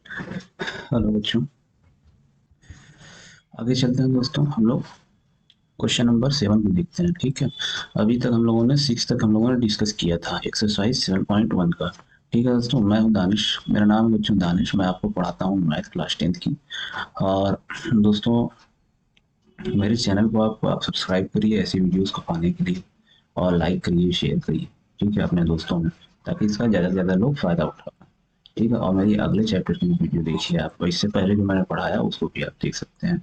Hello बच्चों, आगे चलते हैं दोस्तों। हम लोग क्वेश्चन नंबर 7 को देखते हैं। ठीक है, अभी तक हम लोगों ने 6 तक हम लोगों ने डिस्कस किया था एक्सरसाइज 7.1 का। ठीक है दोस्तों, मैं हूं दानिश, मेरा नाम है बच्चों दानिश। मैं आपको पढ़ाता हूं मैथ क्लास 10th की। और दोस्तों, मेरे चैनल को आप सब्सक्राइब करिए ऐसी वीडियोस को पाने के लिए, और लाइक करिए, शेयर करिए, ठीक है, अपने दोस्तों में, ताकि इसका ज़्यादा से ज़्यादा लोग फ़ायदा उठा पाएँ। ठीक है, और मेरी अगले चैप्टर की वीडियो देखिए आप, इससे पहले जो मैंने पढ़ाया उसको भी आप देख सकते हैं।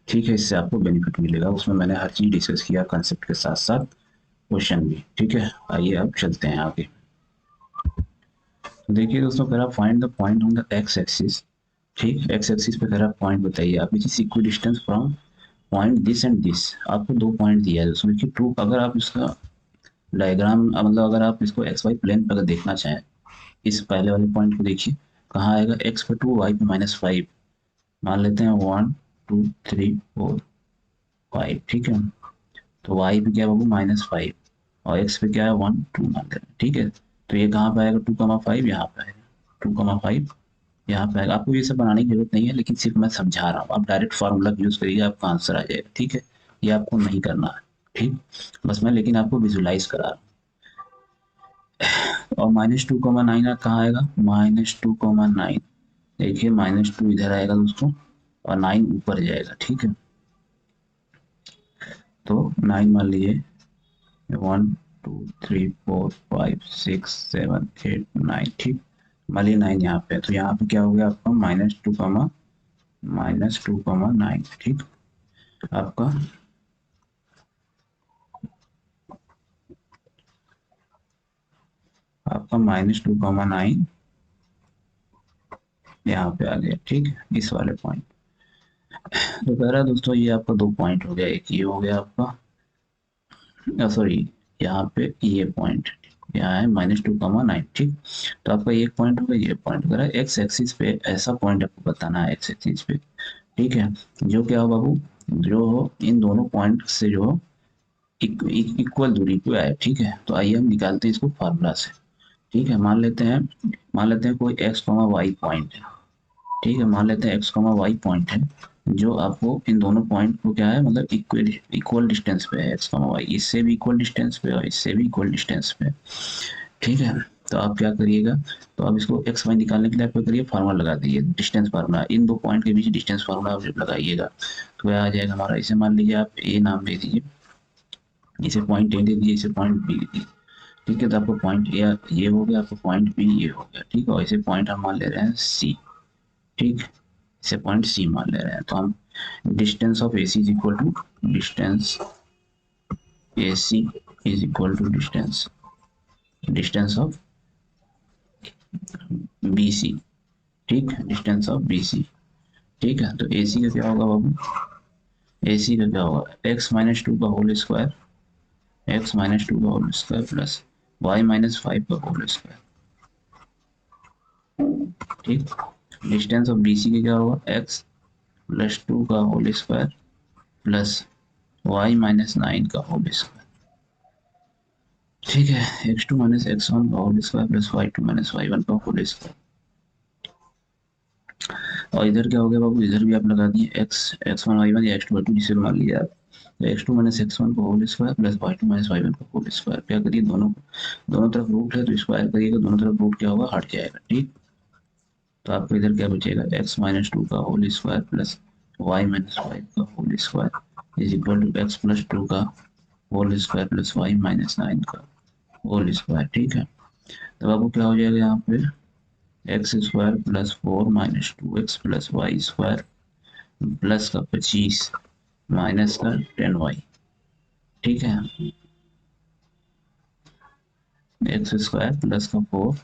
ठीक है, इससे आपको बेनिफिट मिलेगा। उसमें मैंने हर चीज़ डिस्कस किया कंसेप्ट के साथ साथ क्वेश्चन भी। ठीक है, आइए अब चलते हैं आगे। तो देखिए दोस्तों, कह रहा find the point on the x axis. ठीक, एक्स एक्सिस पे कह रहा पॉइंट बताइए आप, which is equi distance from point this and this. आपको दो पॉइंट दिया है उसमें कि ट्रू, अगर आप इसका डायग्राम मतलब अगर आप इसको एक्स वाई प्लेन पर अगर देखना चाहें, इस पहले वाले पॉइंट को देखिए, कहाँ आएगा, एक्स पे 2, वाई पे -5। मान लेते हैं 1 2 3 4 5। ठीक है, तो वाई पे क्या होगा -5, और एक्स पे क्या है 1 2 मान लेते हैं। ठीक है, तो ये कहाँ पे आएगा 2,5 यहाँ पे आएगा, 2,5 यहाँ पे आएगा। आपको ये सब बनाने की जरूरत नहीं है, लेकिन सिर्फ मैं समझा रहा हूँ। आप डायरेक्ट फार्मूला यूज करिए, आपका आंसर आ जाएगा। ठीक है, ये आपको नहीं करना है। ठीक, बस मैं लेकिन आपको विजुलाइज करा रहा हूँ। और -2,9 कहाँ आएगा, -2,9। देखिए -2 इधर आएगा दोस्तों, और 9 ऊपर जाएगा। ठीक है, तो 9 मान लीजिए 1 2 3 4 5 6 7 8 9। ठीक, मान लीजिए 9 यहाँ पे, तो यहाँ पे क्या हो गया आपका -2,9। ठीक, आपका आपका -2,9 यहाँ पे आ गया। ठीक है, इस वाले पॉइंट। तो कह रहा है दोस्तों, ये आपका दो पॉइंट हो गया, एक ये हो गया आपका, सॉरी, यहाँ पे ये पॉइंट यहाँ है -2,9। ठीक, तो आपका एक पॉइंट होगा, ये पॉइंट कह रहा है एक्स एक्सिस पे ऐसा पॉइंट आपको बताना है एक्स एक्सिस पे। ठीक है, जो क्या हो बाबू, जो हो इन दोनों पॉइंट से जो हो इक्वल दूरी पे आए। ठीक है, तो आइए हम निकालते हैं इसको फार्मूला से। ठीक है, मान लेते हैं कोई एक्स कॉमा वाई पॉइंट है। ठीक है, मान लेते हैं एक्स कॉमा वाई पॉइंट है, जो आपको इन दोनों पॉइंट को क्या है, मतलब इक्वल डिस्टेंस पे है। एक्स कॉमा वाई इससे भी इक्वल डिस्टेंस पे और इससे भी इक्वल डिस्टेंस पे। ठीक है, तो आप क्या करिएगा, तो आप इसको एक्स वाई निकालने के लिए आप क्या करिए, फार्मूला लगा दीजिए, डिस्टेंस फार्मूला, इन दो पॉइंट के बीच डिस्टेंस फार्मूला आप जब लगाइएगा तो क्या आ जाएगा हमारा। इसे मान लीजिए आप ए नाम दे दीजिए, इसे पॉइंट ए दे दीजिए, इसे पॉइंट बी दे दीजिए। ठीक है, तो आपको पॉइंट ए ये हो गया, आपको पॉइंट बी ये हो गया। ठीक है, और इसे पॉइंट हम मान ले रहे हैं सी। ठीक, इसे पॉइंट सी मान ले रहे हैं, तो हम distance of A C is equal to distance A C is equal to distance of B C. ठीक, डिस्टेंस ऑफ बी सी। ठीक है, तो ए सी का क्या होगा बाबू, ए सी का क्या होगा, x-2 का होल स्क्वायर, x-2 का होल स्क्वायर प्लस y-5 का होल स्क्वायर। ठीक, डिस्टेंस ऑफ बी सी का क्या होगा, x+2 का होल स्क्वायर प्लस y-9 का होल स्क्वायर। ठीक है, x2 माइनस x1 का whole square plus y2 minus y1 का होल स्क्वायर। और इधर क्या हो गया बाबू, इधर भी आप लगा दिए x1 y1 या x2 y2 जिसे मान लीजिए आप, तो x2 माइनस x1 का whole square plus y2 minus y1 का होल स्क्वायर। क्या करिए, दोनों दोनों तरफ रूट है तो स्क्वायर करिएगा, दोनों तरफ रूट क्या होगा, हट जाएगा। ठीक, तो आपको इधर क्या बचेगा, x-2 का होल स्क्वायर प्लस y-5 का whole square is equal to x+2 का होल स्क्वायर प्लस y-9 का होल स्क्वायर। ठीक है, तब आपको क्या हो जाएगा यहाँ पे, x square plus 4 minus 2x plus y square plus का 25 माइनस का 10y। ठीक है, एक्स स्क्वायर प्लस का 4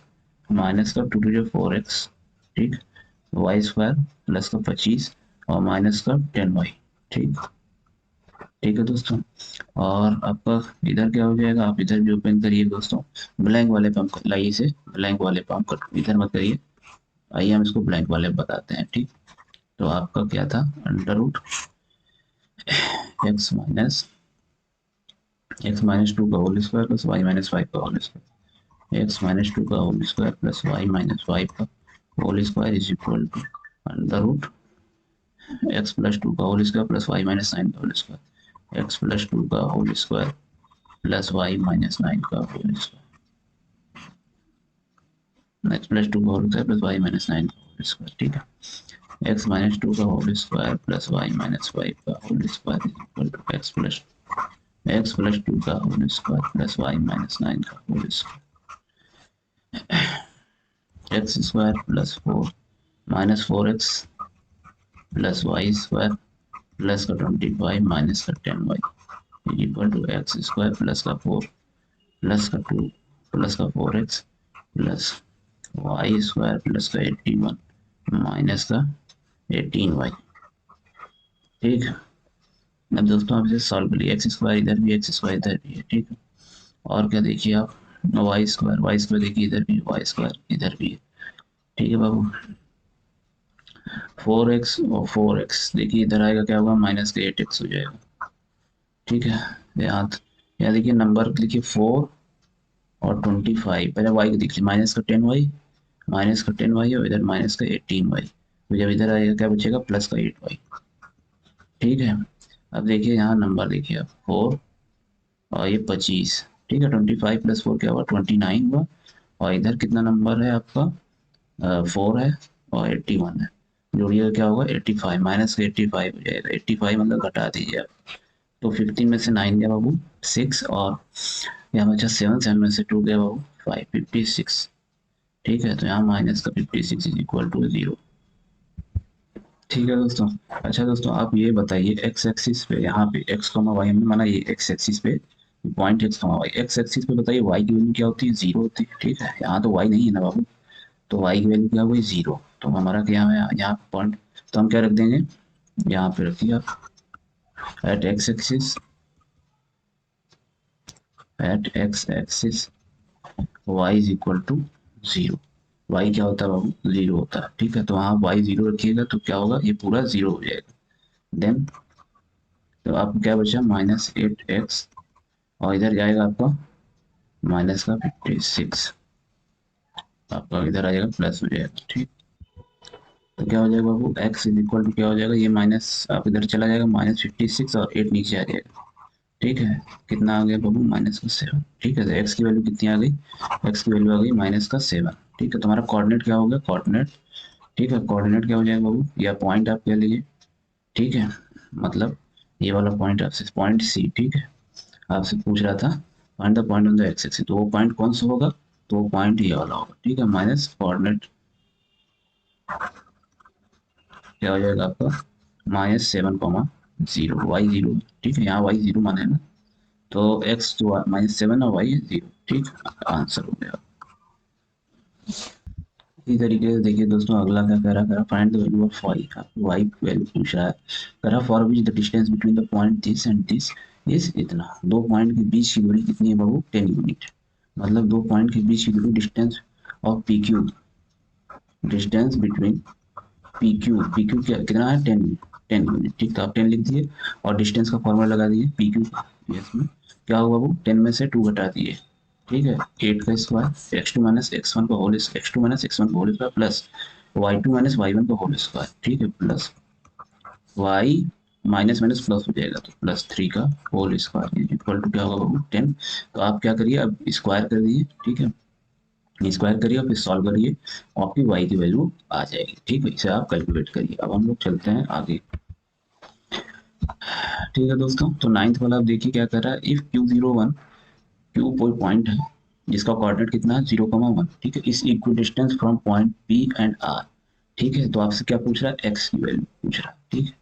माइनस का 2 टू 4x। ठीक, वाई स्क्वायर प्लस का 25 और माइनस का 10y। ठीक, ठीक है दोस्तों, और आपका इधर क्या हो जाएगा, आप इधर भी ओपन करिए दोस्तों, ब्लैंक वाले पे हम लाइए, इसे ब्लैंक वाले पे हम इधर मत करिए, आइए हम इसको ब्लैंक वाले पे बताते हैं। ठीक, तो आपका क्या था, अंडर रूट x-2 का होल स्क्वायर प्लस y-5 का होल स्क्वायर, x-2 का होल स्क्वायर प्लस y-5 का whole square is equal to under root x plus 2 का whole square plus y minus 9 का होल स्क्वायर, एक्स प्लस 2 का whole square plus y minus 9 का whole square, x plus 2 का whole square plus y minus 9 का whole square. ठीक है, x minus 2 का whole square plus y minus 5 का whole square is equal to x plus 2 का whole square plus y minus 9 का whole square, x square plus 4 minus 4x plus y square plus का 25 minus का 10y is equal to x square plus का 4 plus का 2 plus का 4x plus y square plus का 81 minus का 18y। ठीक है, अब दोस्तों आप इसे सॉल्व करिए, एक्स स्क्वायर इधर भी एक्स स्क्वायर इधर भी है। ठीक है, और क्या देखिए आप, वाई स्क्वायर देखिए इधर भी, वाई स्क्वायर इधर भी है। ठीक है बाबू, 4x और 4x देखिए इधर आएगा क्या होगा, माइनस का 8x हो जाएगा। ठीक है, यहाँ देखिए नंबर लिखिए 4 और 25, पहले y को देखिए माइनस का 10y और इधर माइनस का 18y, तो जब इधर आएगा क्या बचेगा, प्लस का 8y। ठीक है, अब देखिए यहाँ नंबर देखिए आप 4 और ये 25। ठीक है, 25 प्लस 4 क्या हुआ, 29 हुआ, और इधर कितना नंबर है आपका, 4 है और 81 है, जोड़िएगा क्या होगा 85, माइनस का 85 हो जाएगा, 85 मतलब घटा दीजिए आप, तो 15 में से 9 गया बाबू 6, और यहाँ बचा 7, 7 में से 2 गया बाबू 5, 56। ठीक है, तो यहाँ माइनस का 56 इज इक्वल टू 0। ठीक है दोस्तों, अच्छा दोस्तों आप ये बताइए, एक्स एक्सिस पे यहाँ पे एक्स कॉमा वाई हमने माना, ये एक्स एक्सिस पे point x comma y, x axis पे बताइए वाई की वैल्यू क्या होती है, 0 होती है। ठीक है, यहाँ तो वाई नहीं है ना बाबू, तो वाई की वैल्यू क्या हुई, 0, तो हमारा क्या है यहाँ पॉइंट, तो हम क्या रख देंगे, यहाँ पे रखिए आप at x axis, at x axis y is equal to 0, y क्या होता है बाबू, 0 होता है। ठीक है, तो वहाँ y 0 रखिएगा तो क्या होगा, ये पूरा 0 हो जाएगा। देन तो आपको क्या बचा, माइनस 8x, और इधर जाएगा आपका माइनस का 56, आपका इधर आ जाएगा प्लस हो जाएगा। ठीक, तो क्या हो जाएगा बाबू, x इज इक्वल टू क्या हो जाएगा, ये माइनस आप इधर चला जाएगा, माइनस 56 और 8 नीचे आ जाएगा। ठीक है, कितना आ गया बाबू, माइनस का 7। ठीक है, तो x की वैल्यू कितनी आ गई, x की वैल्यू आ गई माइनस का 7। ठीक है, तुम्हारा कोऑर्डिनेट क्या होगा, कोऑर्डिनेट, ठीक है, कोऑर्डिनेट क्या हो जाएगा बाबू, या पॉइंट आप कह लीजिए। ठीक है, मतलब ये वाला पॉइंट आपसे, पॉइंट सी। ठीक है, आपसे पूछ रहा था find the point on the x axis, तो वो पॉइंट कौन सा होगा, तो वो पॉइंट ये वाला होगा। ठीक है, माइनस कोऑर्डिनेट क्या हो जाएगा आपका, -7, वाई 0। ठीक है, यहाँ वाई 0 माने ना, तो एक्स जो -7 और वाई 0। ठीक, आंसर हो गया। इसी तरीके से देखिए दोस्तों, अगला क्या कह रहा find the value of y, आपको वाई वैल्यू पूछ रहा है, कह रहा for which the distance between the point this and this is इतना, दो पॉइंट के बीच की दूरी कितनी है बाबू, 10 यूनिट, मतलब दो पॉइंट के बीच की दूरी, distance of P Q, distance between P Q क्या कितना है, 10 यूनिट। ठीक, तो आप 10 लिख दिए और डिस्टेंस का फॉर्मूला लगा दिए पी क्यू का, इसमें क्या होगा बाबू, 10 में से 2 घटा दिए। ठीक है, 8 का स्क्वायर, x2 माइनस x1 का होल, x2 माइनस x1 का whole square plus y2 minus y1 का होल स्क्वायर। ठीक है, plus y minus minus plus हो जाएगा, तो +3 का होल स्क्वायर इक्वल टू क्या होगा बाबू, 10। तो आप क्या करिए, अब स्क्वायर कर दीजिए। ठीक है, स्क्वायर करिए और फिर सॉल्व करिए, आपकी y की वैल्यू आ जाएगी। ठीक है, इसे आप कैलकुलेट करिए। अब हम लोग चलते हैं आगे। ठीक है दोस्तों, तो नाइन्थ वाला आप देखिए क्या कर रहा है, इफ Q01, Q कोई पॉइंट है जिसका कोऑर्डिनेट कितना है, 0,1। ठीक है, इस equi distance from point P and R। ठीक है, तो आपसे क्या पूछ रहा है, x की वैल्यू पूछ रहा है। ठीक है,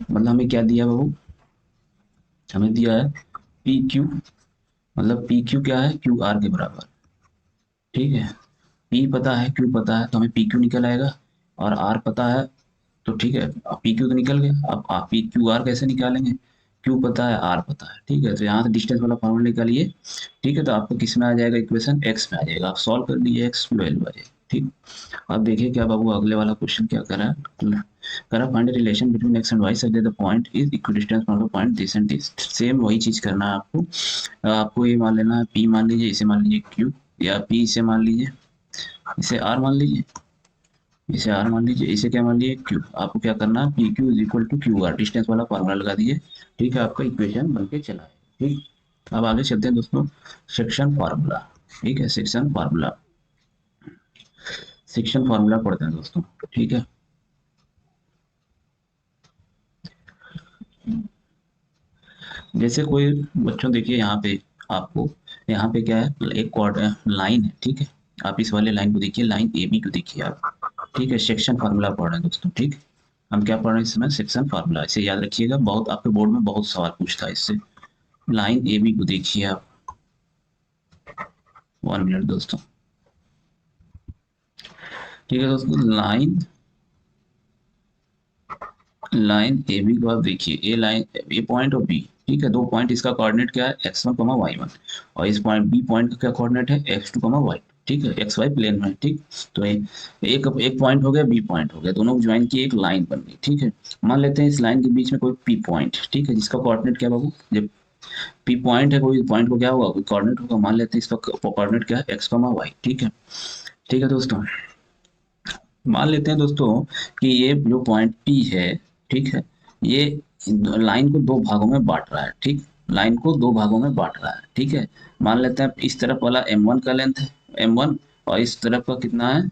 मतलब हमें क्या दिया बाबू, हमें दिया है PQ, मतलब PQ क्या है, QR के बराबर। ठीक है, P पता है, Q पता है, तो हमें PQ निकल आएगा, और R पता है, तो ठीक है, पी क्यू तो निकल गया। अब आप पी क्यू आर कैसे निकालेंगे, क्यू पता है, आर पता है। ठीक है, तो यहाँ से डिस्टेंस वाला फॉर्मूला निकालिए। ठीक है, तो आपको किस में आ जाएगा, इक्वेशन एक्स में आ जाएगा, आप सॉल्व कर लीजिए, एक्स की वैल्यू आ जाएगी। ठीक, अब देखिए क्या बाबू, अगले वाला क्वेश्चन क्या करा find relation between x and y such that the point is equidistance from the point this and this. Same वही चीज करना है आपको, आपको ये मान लेना है पी मान लीजिए, इसे मान लीजिए क्यू, या पी इसे मान लीजिए, इसे आर मान लीजिए, इसे आर मान लीजिए, इसे क्या मान लीजिए क्यू। आपको क्या करना है, P Q is equal to Q R, distance वाला फार्मूला लगा दिए। ठीक है, आपका इक्वेशन बन के चला है। ठीक, अब आगे चलते हैं दोस्तों, सेक्शन फार्मूला। ठीक है, सेक्शन फार्मूला, सेक्शन फार्मूला पढ़ते हैं दोस्तों। ठीक है, जैसे कोई बच्चों देखिए यहाँ पे, आपको यहाँ पे क्या है, एक लाइन है। ठीक है, आप इस वाले लाइन को देखिए, लाइन ए बी को देखिए आप। ठीक है, सेक्शन फार्मूला पढ़ रहे हैं दोस्तों। ठीक, हम क्या पढ़ रहे हैं इसमें, सेक्शन फार्मूला। इसे याद रखिएगा, बहुत आपके बोर्ड में बहुत सवाल पूछता है इससे। लाइन ए बी को देखिए आप। 1 मिनट दोस्तों। ठीक है दोस्तों, लाइन लाइन ए बी को आप देखिए, ए लाइन, ए पॉइंट और बी। ठीक है, दो पॉइंट, इसका कोऑर्डिनेट क्या है, x1 y1, और इस पॉइंट बी पॉइंट का क्या कोऑर्डिनेट है, x2 y। ठीक है, एक्स वाई प्लेन में। ठीक, तो एक एक पॉइंट हो गया, बी पॉइंट हो गया, दोनों को ज्वाइन की एक लाइन बन गई। ठीक है, मान लेते हैं इस लाइन के बीच में कोई पी पॉइंट। ठीक है, जिसका कोऑर्डिनेट क्या बाबू, जब पी पॉइंट है, कोई पॉइंट को क्या होगा, कोई कोऑर्डिनेट होगा। मान लेते हैं इसका कोऑर्डिनेट क्या है, x, y। ठीक है, ठीक है दोस्तों, मान लेते हैं दोस्तों कि ये जो पॉइंट पी है, ठीक है, ये लाइन को दो भागों में बांट रहा है। ठीक, लाइन को दो भागों में बांट रहा है। ठीक है, मान लेते हैं इस तरफ वाला m1 का लेंथ है, m1, और इस तरफ का कितना है,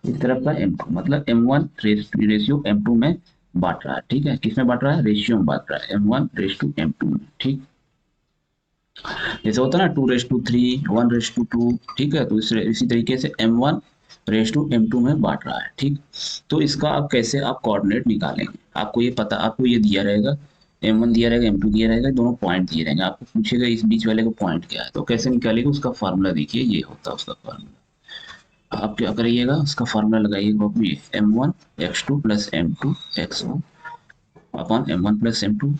इस तरफ का m2, मतलब m1 रेशियो m2 में बांट रहा है। ठीक है, किस में बांट रहा है, रेशियो में बांट रहा है, m1 रेस टू m2 में। ठीक, जैसे होता है ना 2:3, 1:2। ठीक है, तो इसी तरीके से m1 रेस टू m2 में बांट रहा है। ठीक, तो इसका आप कैसे आप कोऑर्डिनेट निकालेंगे, आपको ये पता, आपको ये दिया रहेगा, m1 दिया रहेगा, m2 दिया रहेगा, दोनों पॉइंट दिए रहेंगे। आपको पूछेगा इस बीच वाले का पॉइंट क्या है, तो कैसे निकालेगा, उसका फार्मूला देखिए, ये होता है उसका फार्मूला। आप क्या करिएगा, उसका फार्मूला लगाइएगा, ये m1 x2 plus m2 x1 upon m1 plus m2,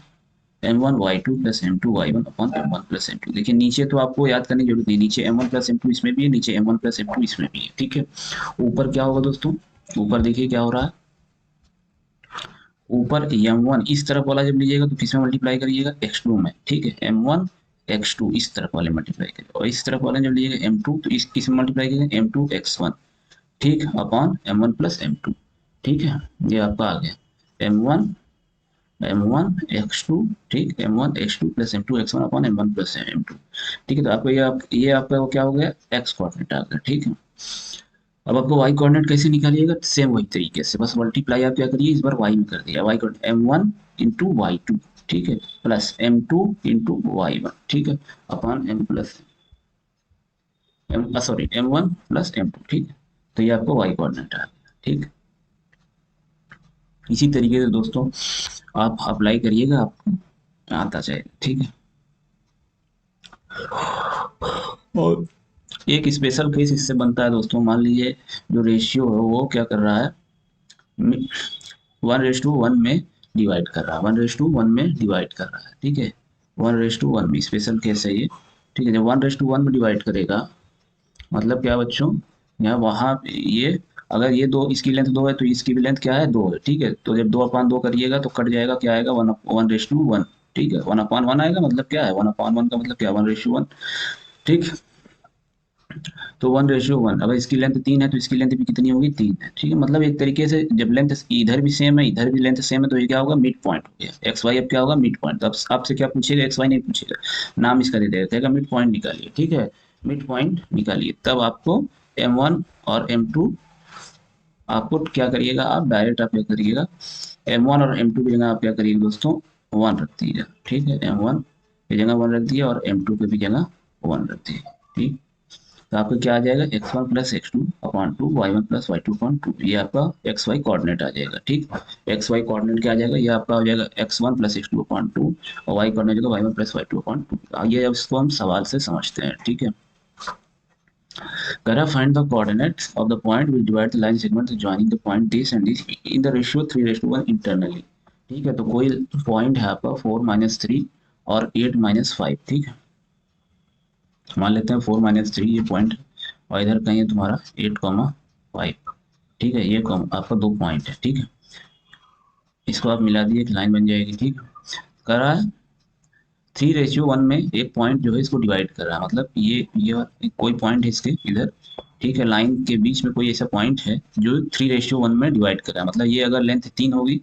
m1 y2 plus m2 y1 upon m1 plus m2। देखिए नीचे तो आपको याद करने की जरूरत नहीं, नीचे m1 प्लस m2 इसमें भी है, नीचे m1 प्लस m2 इसमें भी है। ठीक है, ऊपर क्या होगा दोस्तों, ऊपर देखिए क्या हो रहा है, ऊपर m1 इस तरफ वाला जब लीजिएगा तो किसमें मल्टीप्लाई करिएगा, x2 में। ठीक है, m1 x2 इस तरफ वाले मल्टीप्लाई करिए, और इस तरफ वाले जब लीजिएगा m2 तो इस किसमें मल्टीप्लाई करिएगा, m2 x1। ठीक, अपॉन m1 प्लस m2। ठीक है, ये आपका आ गया m1 x2। ठीक, m1 x2 plus m2 x1 upon m1 plus m2। ठीक है, तो आपको ये आपका वो क्या हो गया, x कोऑर्डिनेट आ गया। ठीक है, अब आपको y कोऑर्डिनेट कैसे निकालिएगा, सेम वही तरीके से, बस मल्टीप्लाई आप क्या करिए, इस बार y में कर दिया, y coordinate m1 into y2। ठीक है, प्लस m2 इंटू y1। ठीक है, upon m plus sorry m1 plus m2। ठीक है, तो ये आपको y कोऑर्डिनेट आ गया। ठीक, इसी तरीके से दोस्तों आप अप्लाई करिएगा, आपको आता जाएगा। ठीक है, और एक स्पेशल केस इससे बनता है दोस्तों, मान लीजिए जो रेशियो है वो क्या कर रहा है, 1:1 में डिवाइड कर रहा है, 1:1 में डिवाइड कर रहा है। ठीक है, 1:1 में स्पेशल केस है ये। ठीक है, जब 1:1 में डिवाइड करेगा, मतलब क्या बच्चों, यहाँ वहाँ ये, अगर ये दो, इसकी लेंथ 2 है तो इसकी भी लेंथ क्या है, 2 है। ठीक है, तो जब 2/2 करिएगा तो कट जाएगा, क्या आएगा, 1:1। ठीक है, 1/1 आएगा, मतलब क्या है, 1/1 का मतलब क्या, 1:1। ठीक, तो 1:1, अगर इसकी लेंथ 3 है तो इसकी लेंथ भी कितनी होगी, 3 है। ठीक है, मतलब एक तरीके से जब लेंथ इधर भी सेम है, इधर भी लेंथ सेम है, तो ये क्या होगा, मिड पॉइंट हो गया, एक्स वाई अब क्या होगा, मिड पॉइंट। तो अब आपसे क्या पूछेगा, एक्स वाई नहीं पूछेगा, नाम इसका दे देगा, कहेगा मिड पॉइंट निकालिए। ठीक है, मिड पॉइंट निकालिए, तब आपको m1 और m2, आपको क्या करिएगा, आप डायरेक्ट आप क्या करिएगा, m1 और m2 की जगह आप क्या करिएगा दोस्तों, 1 रख दीजिएगा। ठीक है, m1 की जगह 1 रख दिया, और m2 की भी जगह 1 रख दिया। ठीक, तो आपका क्या आ जाएगा, x1 plus x2 upon 2, y1 plus y2 upon 2, ये आपका xy कोऑर्डिनेट आ जाएगा। ठीक, xy कोऑर्डिनेट क्या आ जाएगा, ये आपका हो जाएगा x1 प्लस x2 अपॉन 2, और y कोऑर्डिनेट हो जाएगा y1 प्लस y2 अपॉन 2। ये अब इसको हम सवाल से समझते हैं। ठीक है, करा find the coordinates of the point which divide the line segment joining the point this and this in the ratio 3:1 internally. ठीक है, तो कोई पॉइंट है आपका 4-3 और 8-5। ठीक है, मान लेते हैं 4-3 ये पॉइंट, और इधर कहीं है तुम्हारा 8,5। ठीक है, ये आपका दो पॉइंट है। ठीक है, इसको आप मिला दिए, एक लाइन बन जाएगी। ठीक, करा 3:1 में एक पॉइंट जो है इसको डिवाइड कर रहा है, मतलब ये कोई पॉइंट है इसके इधर, ठीक है, लाइन के बीच में कोई ऐसा पॉइंट है जो 3:1 में डिवाइड कर रहा है। मतलब ये अगर लेंथ 3 होगी,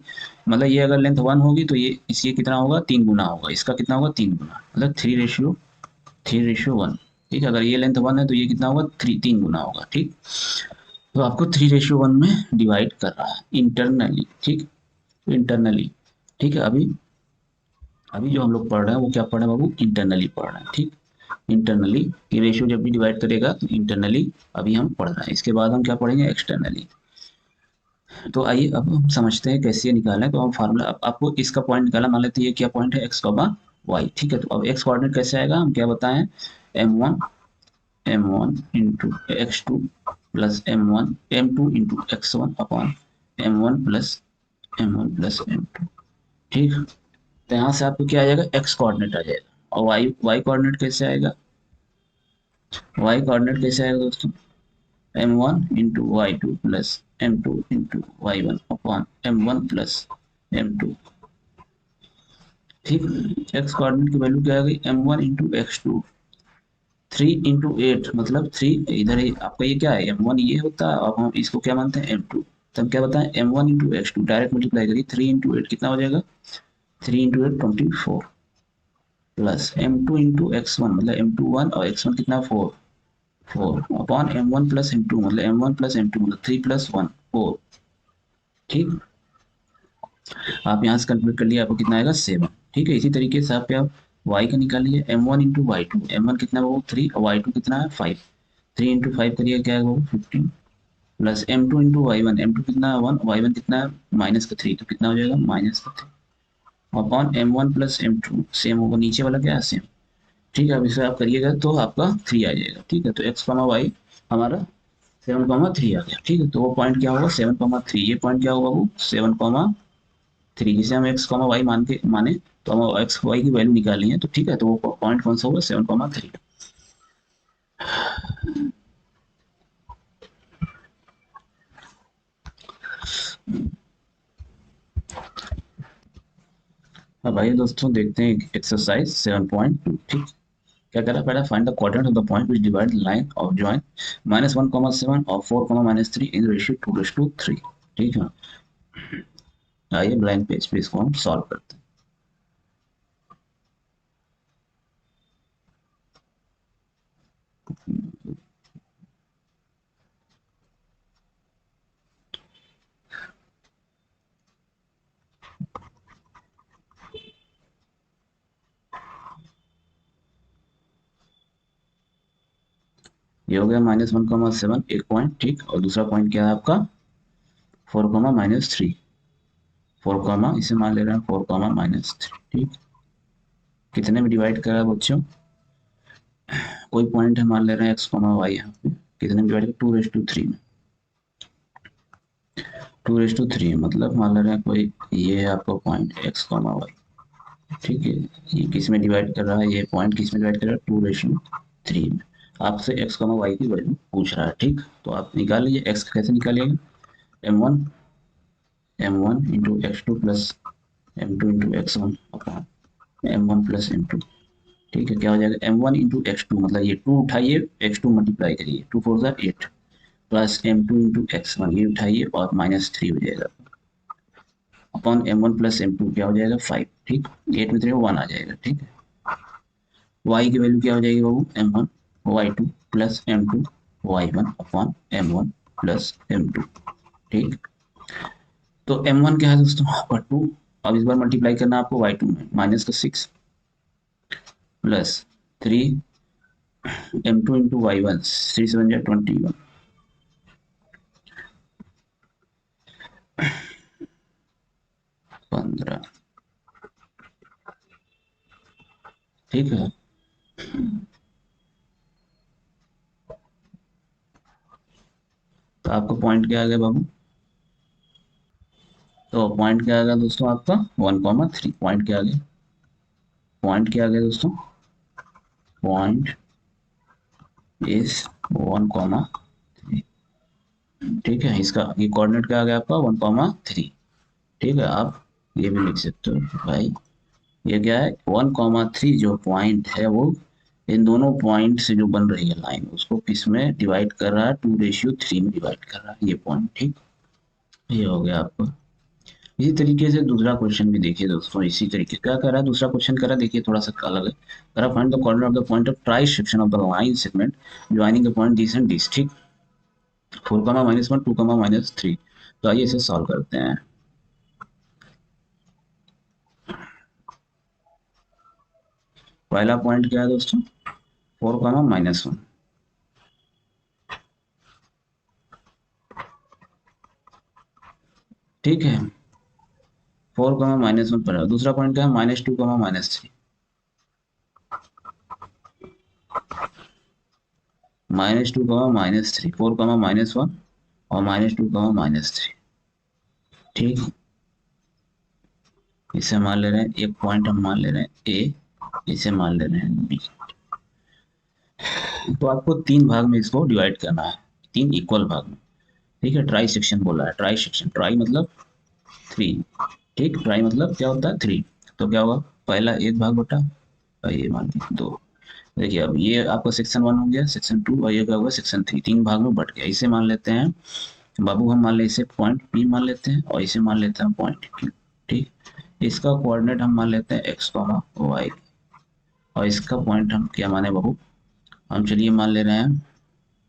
मतलब ये अगर लेंथ 1 होगी तो ये इसके कितना होगा, 3 गुना होगा, इसका कितना होगा, 3 गुना, मतलब 3:1। ठीक है, अगर ये लेंथ 1 है तो ये कितना होगा, 3 गुना होगा। ठीक, तो आपको 3:1 में डिवाइड कर रहा है इंटरनली। ठीक, तो इंटरनली, ठीक है, अभी अभी जो हम लोग पढ़ रहे हैं वो क्या पढ़ रहे हैं बाबू, इंटरनली पढ़ रहे हैं। ठीक, इंटरनली की रेशियो जब भी डिवाइड करेगा तो इंटरनली अभी हम पढ़ रहे हैं। इसके बाद हम क्या पढ़ेंगे, एक्सटर्नली। तो आइए अब हम समझते हैं कैसे ये निकालें। तो हम फार्मूला, आपको इसका पॉइंट निकाला, मान लेते हैं ये क्या पॉइंट है, एक्स कॉमा वाई। ठीक है, तो अब एक्स कोऑर्डिनेट कैसे आएगा, हम क्या बताएं, m1 into x2 plus m2 into x1 upon m1 plus m2। ठीक, तो यहाँ से आपको क्या आ जाएगा, एक्स कोऑर्डिनेट आ जाएगा। और वाई कोऑर्डिनेट कैसे आएगा, वाई कोऑर्डिनेट कैसे आएगा दोस्तों, m1 into y2 plus m2 into y1 upon m1 plus m2। ठीक, एक्स कोऑर्डिनेट की वैल्यू क्या आ गई, m1 इंटू x2, 3 इंटू 8 मतलब 3, इधर ही आपका ये क्या है, m1 ये होता है, और हम इसको क्या मानते हैं, m2। तो हम क्या बताएं, m1 into x2 direct multiply करिए, 3 इंटू 8 कितना हो जाएगा, 3 into 8 24 plus m2 into x1 मतलब m2 1 और x1 कितना 4 अपॉन m1 प्लस m2 मतलब m1 प्लस m2 मतलब 3 प्लस 1 4। ठीक, आप यहाँ से कैलकुलेट कर लिए, आपको कितना आएगा 7। ठीक है, इसी तरीके से आप क्या y का निकालिए, m1 इंटू y2, m1 कितना है वो 3 और y2 कितना है 5, 3 इंटू 5 करिए क्या है वो 15 plus m2 into y1, m2 कितना है 1, y1 कितना है माइनस का 3, तो कितना हो जाएगा माइनस का 3 upon m1 plus m2 same होगा, नीचे वाला क्या है सेम। ठीक है, अब इसे आप करिएगा तो आपका 3 आ जाएगा। ठीक है, तो x कॉमा वाई हमारा 7,3 आ गया। ठीक है, तो वो पॉइंट क्या होगा 7,3, ये पॉइंट क्या होगा वो 7,3, जिसे हम x कॉमा वाई माने तो हम एक्स वाई की वैल्यू निकाली है। तो ठीक है, तो वो पॉइंट कौन सा होगा 7,3। अब आइए दोस्तों देखते हैं एक्सरसाइज 7.2। ठीक, क्या कह रहा है, पहला find the quadrant of the point which divide line of joint -1,7 और 4,-3 इन रेशियो 2:3। ठीक है, आइए ब्लैंक पेज पे इसको हम सॉल्व करते हैं। ये हो गया -1,7 एक पॉइंट। ठीक, और दूसरा पॉइंट क्या है आपका 4,-3, 4, इसे मान ले रहे हैं 4,-3। ठीक, कितने में डिवाइड कर रहा है बच्चों, कोई पॉइंट है मान ले रहे हैं x, y, यहाँ पे कितने में डिवाइड, 2:3 में, 2:3 मतलब मान ले रहे हैं कोई, ये है आपका पॉइंट x, y। ठीक है, ये किस में डिवाइड कर रहा है, ये पॉइंट किस में डिवाइड कर रहा है 2:3 में। आपसे x, y की वैल्यू पूछ रहा है। ठीक, तो आप निकाल लीजिए, x कैसे निकालिएगा, m1 into x2 plus m2 into x1 upon m1 plus m2। ठीक है, क्या हो जाएगा m1 इंटू x2 मतलब ये 2 उठाइए, x2 मल्टीप्लाई करिए, 2 4 8 प्लस m2 इंटू x1 ये उठाइए और -3 हो जाएगा अपॉन m1 प्लस m2 क्या हो जाएगा 5। ठीक, 8 में 3 1 आ जाएगा। ठीक है, y की वैल्यू क्या हो जाएगी बाबू, m1 y2 plus m2 y1 upon m1 plus m2। ठीक, तो m1 क्या है दोस्तों आपका 2, अब इस बार मल्टीप्लाई करना आपको y2 में -6 प्लस 3 m2 इंटू y1, 3 7 21 15। ठीक है, तो आपका पॉइंट क्या आ गया बाबू, तो पॉइंट क्या आ गया दोस्तों आपका 1,3, पॉइंट क्या आ गया, पॉइंट क्या आ गया दोस्तों, पॉइंट इज 1,3। ठीक है, इसका ये कोऑर्डिनेट क्या आ गया आपका 1,3। ठीक है, आप ये भी लिख सकते हो भाई ये क्या है 1,3 जो पॉइंट है वो इन दोनों पॉइंट से जो बन रही है लाइन उसको किस में डिवाइड कर रहा है, 2:3 में डिवाइड कर रहा है ये पॉइंट। ठीक, ये हो गया आपका। इसी तरीके से दूसरा क्वेश्चन भी देखिए दोस्तों, इसी तरीके क्या कर रहा है, दूसरा क्वेश्चन कर रहा है, देखिए थोड़ा सा अलग है। कर रहा find the coordinate of the point of try section of the line segment joining the point this and this. ठीक, 4,-1 2,-3। तो आइए इसे सॉल्व करते हैं। पहला पॉइंट क्या है दोस्तों, 4,-1। ठीक है, 4,-1 पर। दूसरा पॉइंट क्या है, -2,-3। -2, -3, 4,-1 और -2,-3। ठीक, इसे मान ले रहे हैं एक पॉइंट, हम मान ले रहे हैं ए, इसे मान ले रहे हैं बी। तो आपको तीन भाग में इसको डिवाइड करना है, तीन इक्वल भाग में। ठीक है, ट्राई सेक्शन बोला है, ट्राई सेक्शन, ट्राई मतलब 3। ठीक, ट्राई मतलब क्या होता है 3। तो क्या होगा, पहला एक भाग बटा और ये मान लीजिए 2। देखिए अब ये आपका सेक्शन 1 हो गया, सेक्शन 2 और ये क्या होगा सेक्शन 3, तीन भाग में बट गया। इसे मान लेते हैं बाबू, हम मान ले इसे पॉइंट पी मान लेते हैं और इसे मान लेते हैं पॉइंट क्यू। ठीक, इसका कोऑर्डिनेट हम मान लेते हैं एक्स कॉमा वाई और इसका पॉइंट हम क्या माने बाबू, हम चलिए मान ले रहे हैं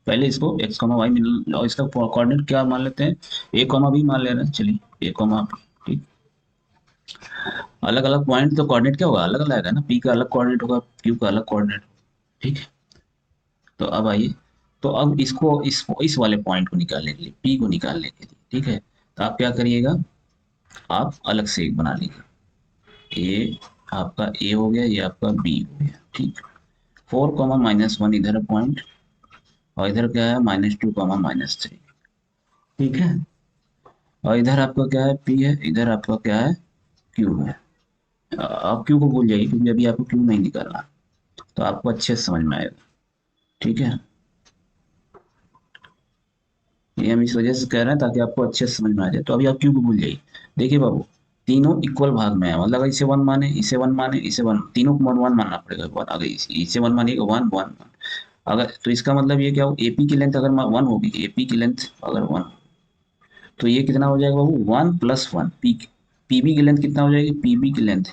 पहले इसको एक्स कॉमा वाई और इसका कोऑर्डिनेट क्या मान लेते हैं, ए कॉमा बी मान ले रहे हैं। चलिए ए कॉमा बी। ठीक, अलग अलग पॉइंट तो कोऑर्डिनेट क्या होगा, अलग अलग है ना, पी का अलग कोऑर्डिनेट होगा, क्यू का अलग कोऑर्डिनेट। ठीक, तो अब आइए, तो अब इसको इस वाले पॉइंट को निकालने के लिए, पी को निकालने के लिए, ठीक है, तो आप क्या करिएगा, आप अलग से एक बना लीजिए। ये आपका ए हो गया, ये आपका बी हो गया। ठीक, 4,-1 इधर पॉइंट और इधर क्या है -2,-3। ठीक है, और इधर आपका क्या है पी है, इधर आपका क्या है क्यू है। आप क्यू को भूल जाइए क्योंकि अभी आपको क्यू नहीं निकालना, तो आपको अच्छे से समझ में आएगा। ठीक है, ये हम इस वजह से कह रहे हैं ताकि आपको अच्छे से समझ में आ जाए। तो अभी आप क्यू को भूल जाइए। देखिए बाबू, तीनों इक्वल भाग में है, मतलब इसे 1 माने, इसे 1 माने, इसे 1, तीनों को 1 1 मानना पड़ेगा। वन अगर इसे 1 मानिएगा, 1 1 1। अगर तो इसका मतलब ये क्या हो, एपी की लेंथ अगर 1 होगी, एपी की लेंथ अगर 1, तो ये कितना हो जाएगा बाबू 1 + 1। पीबी की लेंथ कितना हो जाएगी, पीबी की लेंथ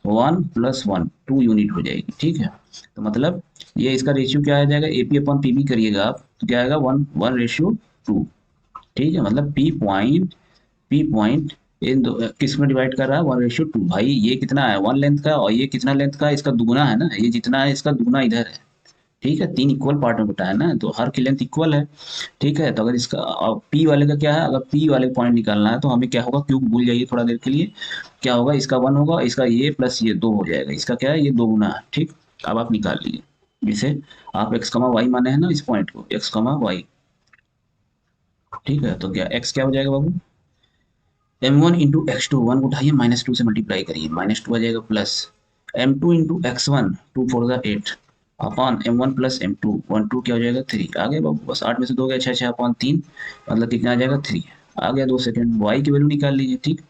1 + 1 2 यूनिट हो जाएगी। ठीक है, तो मतलब ये इसका रेशियो क्या आ जाएगा, एपी अपॉन पीबी करिएगा आप तो क्या आएगा 1:2। ठीक है, मतलब पी पॉइंट इन दो किस में डिवाइड कर रहा है, 1:2। भाई ये कितना है 1 लेंथ का और ये कितना लेंथ का है, इसका दुगुना है ना, ये जितना है इसका दुगुना इधर है। ठीक है, तीन इक्वल पार्ट में बताया ना, तो हर की लेंथ इक्वल है। ठीक है, तो अगर इसका पी वाले का क्या है, अगर पी वाले पॉइंट निकालना है तो हमें क्या होगा, क्यूब भूल जाइए थोड़ा देर के लिए, क्या होगा इसका 1 होगा, इसका ये प्लस ये 2 हो जाएगा, इसका क्या है ये 2 गुना है। ठीक, अब आप निकाल लीजिए जिसे आप एक्स कमा वाई माने हैं ना, इस पॉइंट को एक्स कमा वाई। ठीक है, तो क्या एक्स क्या हो जाएगा बाबू, m1 into x two, one उठाइए -2 से मल्टीप्लाई करिए, -2 आ जाएगा plus m2 into x1, 2 4 8 upon m1 plus m2, 1 2 क्या हो जाएगा 3। आ गया बाबू, बस 8 में से 2 गया 6 6 अपॉन 3, मतलब कितना आ जाएगा 3। आ गया 2 सेकंड, y की वैल्यू निकाल लीजिए। ठीक,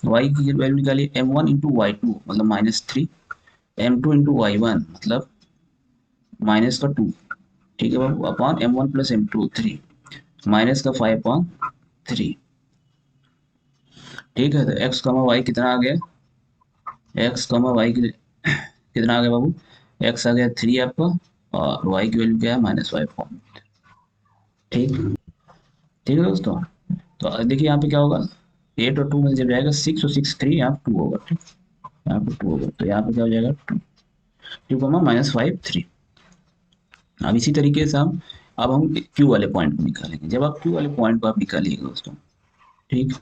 y की वैल्यू निकालिए, m1 इंटू y2 मतलब -3, m2 इंटू y1 मतलब माइनस का 2। ठीक है बाबू, upon m1 plus m2 3 minus का 5 अपॉन 3। ठीक है, तो x कमा वाई कितना आ गया, एक्स कमा वाई की कितना आ गया बाबू, एक्स आ गया 3 आपका और वाई की वैल्यू क्या है -5। ठीक, ठीक है दोस्तों, तो देखिए यहाँ पे क्या होगा, 8 और 2 में जब जाएगा 6 और 6 3, यहाँ 2 होगा। ठीक, यहाँ पे 2 होगा, तो यहाँ पे क्या हो जाएगा 2, 2 कमा -5 3। अब इसी तरीके से हम क्यू वाले पॉइंट को निकालेंगे। जब आप क्यू वाले पॉइंट को आप निकालिएगा दोस्तों, ठीक,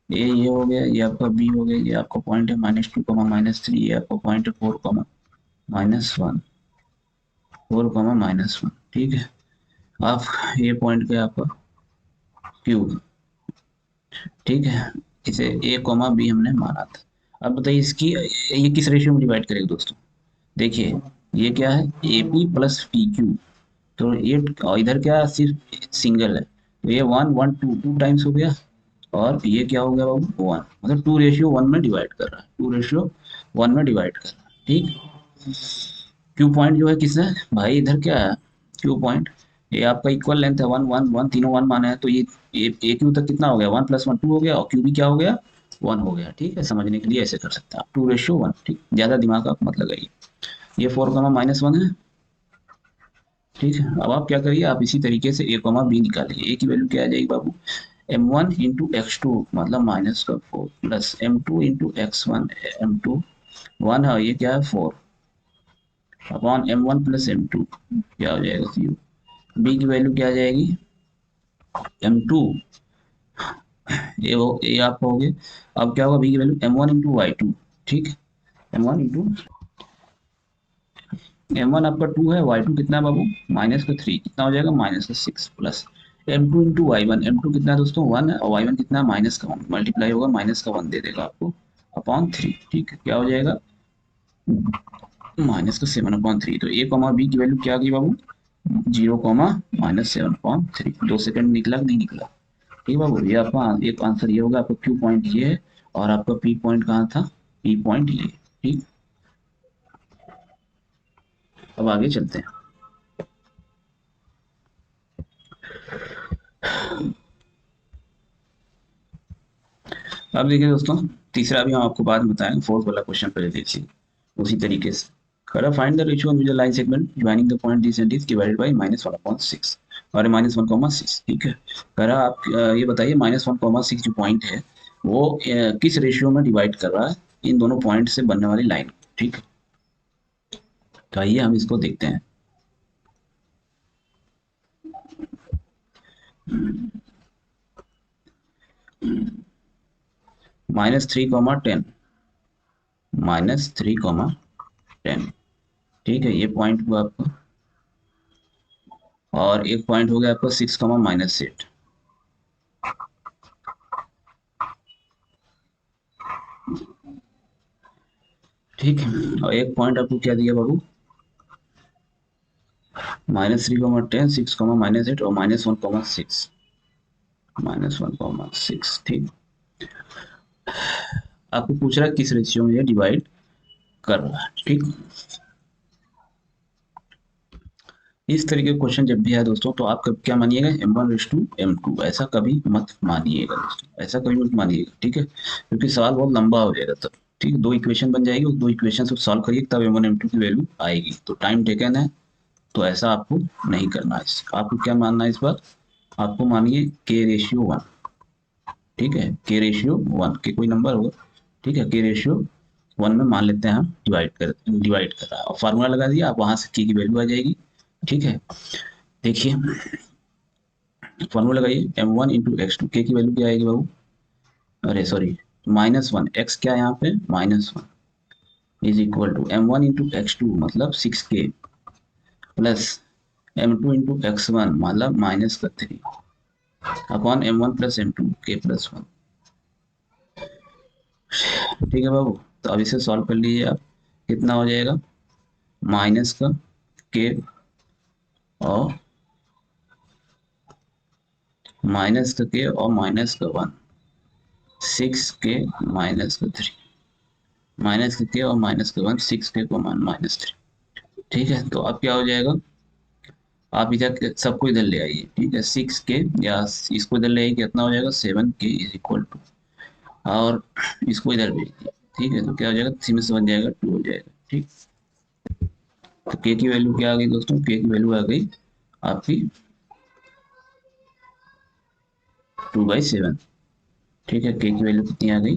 ये हो गया, ये आपका बी हो गया, ये आपका पॉइंट है -2, -3, ये आपका पॉइंट है 4, -1, 4, -1। ठीक है, आप ये पॉइंट पे आपका क्यू। ठीक है, इसे ए कॉमा बी हमने माना था। अब बताइए इसकी ये किस रेशियो में डिवाइड करेगा दोस्तों, देखिए ये क्या है A P plus P Q, तो ये और इधर क्या सिर्फ सिंगल है, तो ये 1 1 2 2 टाइम्स हो गया, और ये क्या हो गया बाबू 1, मतलब 2:1 में डिवाइड कर रहा है, 2:1 में डिवाइड कर रहा है। ठीक, क्यू पॉइंट जो है किससे भाई, इधर क्या है क्यू पॉइंट, ये आपका इक्वल लेंथ है 1 1 1, तीनों 1 माने हैं, तो ये ए क्यू तक कितना हो गया, 1+1 2 हो गया, और क्यू भी क्या हो गया 1 हो गया। ठीक है, समझने के लिए ऐसे कर सकते हैं आप, 2:1। ठीक, ज्यादा दिमाग आप मत लगाइए। ये 4, -1 है। ठीक है, अब आप क्या करिए, आप इसी तरीके से a, b निकालिए। a की वैल्यू क्या आ जाएगी बाबू, m1 × x2 मतलब -4 प्लस m2 × x1, m2 1 है, ये क्या है 4 अपॉन m1 + m2 क्या हो जाएगा 0। b की वैल्यू क्या आ जाएगी m2, ये आप कहोगे। अब क्या होगा b की वैल्यू m1 × y2। ठीक, m1 आपका 2 है, y2 कितना है बाबू -3, कितना हो जाएगा -6 प्लस m2 × y1, m2 कितना है दोस्तों 1 है, और y1 कितना है -1, मल्टीप्लाई होगा -1 दे देगा आपको अपॉन 3। ठीक है, क्या हो जाएगा -7/3। तो a, b की वैल्यू क्या आ गई बाबू 0, -7/3। 2 सेकंड निकला कि नहीं निकला। ठीक है बाबू, ये आपका एक आंसर ये होगा, आपका क्यू पॉइंट ये है, और आपका पी पॉइंट कहाँ था, पी पॉइंट ये। ठीक, अब आगे चलते हैं। अब देखिए दोस्तों, तीसरा भी हम आपको बाद में बताएंगे, फोर्थ वाला क्वेश्चन पहले देखिए उसी तरीके से। करा find the ratio on line segment joining the point this and this divided by -1/6 और -1,6। ठीक है, करा आप ये बताइए -1,6 जो पॉइंट है वो किस रेशियो में डिवाइड कर रहा है इन दोनों पॉइंट से बनने वाली लाइन। ठीक, तो आइए हम इसको देखते हैं। -3, 10, -3, 10। ठीक है, ये पॉइंट हुआ आपका, और एक पॉइंट हो गया आपका 6, -8। ठीक है, और एक पॉइंट आपको क्या दिया बाबू -3, 10, 6, -8 और -1,6, -1,6। ठीक, आपको पूछ रहा है किस रेशियो में ये डिवाइड कर रहा है। ठीक, इस तरीके का क्वेश्चन जब भी है दोस्तों, तो आप कब क्या मानिएगा m1:m2, ऐसा कभी मत मानिएगा दोस्तों, ऐसा कभी मत मानिएगा। ठीक है, क्योंकि सवाल बहुत लंबा हो जाएगा तब। ठीक है, 2 इक्वेशन बन जाएगी, उस 2 इक्वेशन को सॉल्व करिए तब m1 m2 की वैल्यू आएगी, तो टाइम टेकन है, तो ऐसा आपको नहीं करना है। आपको क्या मानना है इस बार, आपको मानिए k/1। ठीक है, k/1 के कोई नंबर होगा। ठीक है, k/1 में मान लेते हैं हम डिवाइड कर रहा है, और फार्मूला लगा दिया, आप वहां से k की वैल्यू आ जाएगी। ठीक है, देखिए फार्मूला लगाइए m1 × x2, k की वैल्यू क्या आएगी बाबू, अरे सॉरी -1, x क्या है यहाँ पे -1 is equal to m1 × x2 मतलब 6k प्लस m2 × x1 मतलब -3 अपॉन m1 + m2 k+1। ठीक है बाबू, तो अब इसे सॉल्व कर लीजिए आप, कितना हो जाएगा माइनस का के और -1, 6k -3, -k और -1, 6k को -3। ठीक है, तो अब क्या हो जाएगा, आप इधर सबको इधर ले आइए। ठीक है, 6k या इसको इधर ले आइए, कितना हो जाएगा 7k इज इक्वल टू, और इसको इधर भेज दिए। ठीक है, तो क्या हो जाएगा 3 में से बन जाएगा 2 हो जाएगा। ठीक, तो k की वैल्यू क्या आ गई दोस्तों, k की वैल्यू आ गई आपकी 2/7। ठीक है, k की वैल्यू कितनी आ गई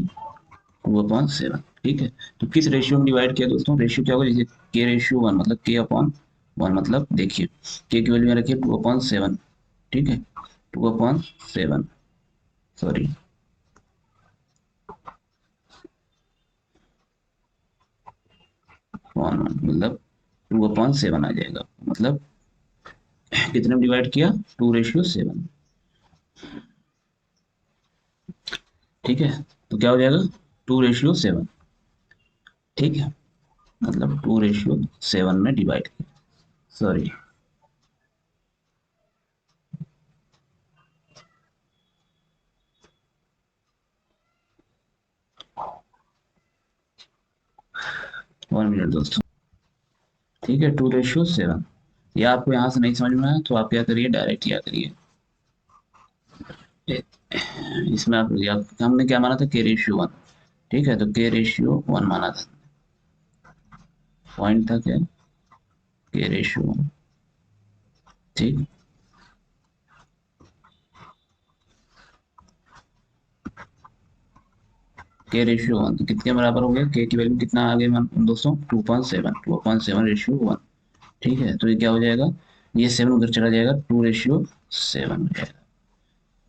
2/7। ठीक है, तो किस रेशियो में डिवाइड किया दोस्तों, रेशियो क्या होगा जैसे k/1 मतलब k/1 मतलब देखिए k की वैल्यू में रखिए 2/7। ठीक है, 2/7 सॉरी 1 मतलब 2/7 आ जाएगा, मतलब कितने में डिवाइड किया 2:7। ठीक है, तो क्या हो जाएगा 2:7। ठीक है, मतलब 2:7 में डिवाइड किया, सॉरी 1 मिनट दोस्तों। ठीक है, 2:7। ये आपको यहाँ से नहीं समझ में आया तो आप क्या करिए, डायरेक्ट क्या करिए, इसमें हमने क्या माना था, K/1। ठीक है, तो K/1 माना था, पॉइंट था क्या, K/1। ठीक, K/1 तो कितने बराबर हो गया, K की वैल्यू कितना आ गई दोस्तों, 2.7 ठीक है, तो ये क्या हो जाएगा, ये 7 उधर चला जाएगा, 2:7 हो जाएगा।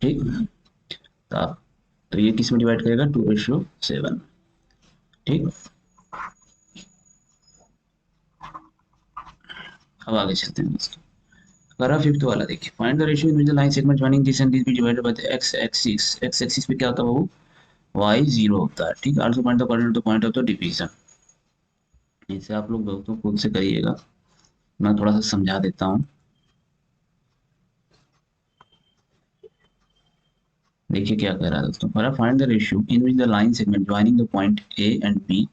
ठीक, तो आप, तो ये किस में डिवाइड करेगा, 2:7। ठीक, अब आगे चलते हैं दोस्तों। करा फिफ्थ वाला देखिए, find the ratio in the line segment joining this and this be divided by the x axis. X axis पे क्या होता है बाबू, y 0 होता है। ठीक, also find the coordinate of the point of the division. इसे आप लोग दोस्तों खुद से करिएगा, मैं थोड़ा सा समझा देता हूँ। देखिए क्या कह रहा है दोस्तों, for find the ratio in which the line segment joining the point A and B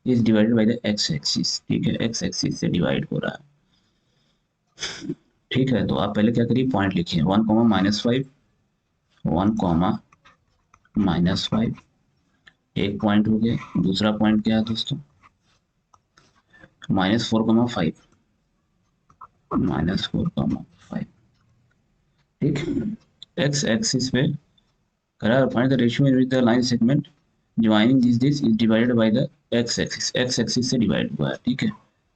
is divided by the x axis. ठीक है, एक्स एक्सिस से डिवाइड हो रहा है। ठीक है, तो आप पहले क्या करिए, पॉइंट लिखिए, 1, -5, 1, -5। एक पॉइंट हो गया, दूसरा पॉइंट क्या है दोस्तों, -4, 5, -4, 5। ठीक, एक्स एक्सिस पे करा, find the ratio in which the line segment joining this is divided by the x axis. X axis से डिवाइड हुआ है। ठीक है,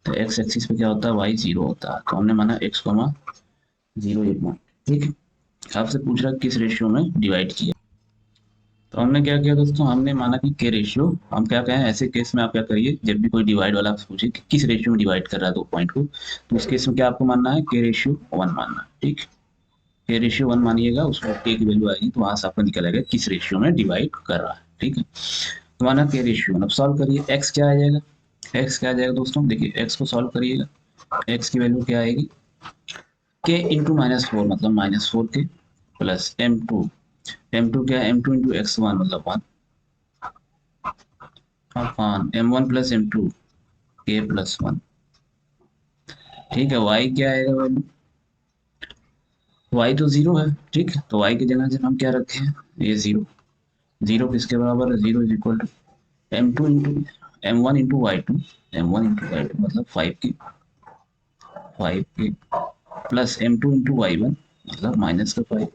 तो एक्स एक्सिस पे क्या होता है, y 0 होता है, तो हमने माना x, 0 ये पॉइंट। ठीक है, आपसे पूछ रहा किस रेशियो में डिवाइड किया, तो हमने क्या किया दोस्तों, हमने माना कि के रेशियो, हम क्या कहें ऐसे केस में आप क्या करिए, जब भी कोई डिवाइड वाला आपसे पूछे कि किस रेशियो में डिवाइड कर रहा है दो पॉइंट को, तो उस केस में क्या आपको मानना है, K/1 मानना है। ठीक, K/1 मानिएगा, उसमें K की वैल्यू आएगी तो वहां से आपको निकल आएगा किस रेशियो में डिवाइड कर रहा है। ठीक है, तो माना K/1। अब सॉल्व करिए, x क्या आ जाएगा, x क्या आ जाएगा दोस्तों, देखिए x को सॉल्व करिएगा, x की वैल्यू क्या आएगी, k इंटू -4 मतलब -4k प्लस m2 क्या है, m2 इंटू x1 मतलब 1 upon m1 plus m2 k+1। ठीक है, y क्या आएगा वैल्यू, y तो 0 है। ठीक, तो y की जगह से हम क्या रखे हैं, ये 0। 0 किसके बराबर है, 0 is equal to m2 into m1 into y2, m1 into y2 मतलब 5k plus m2 into y1 मतलब -5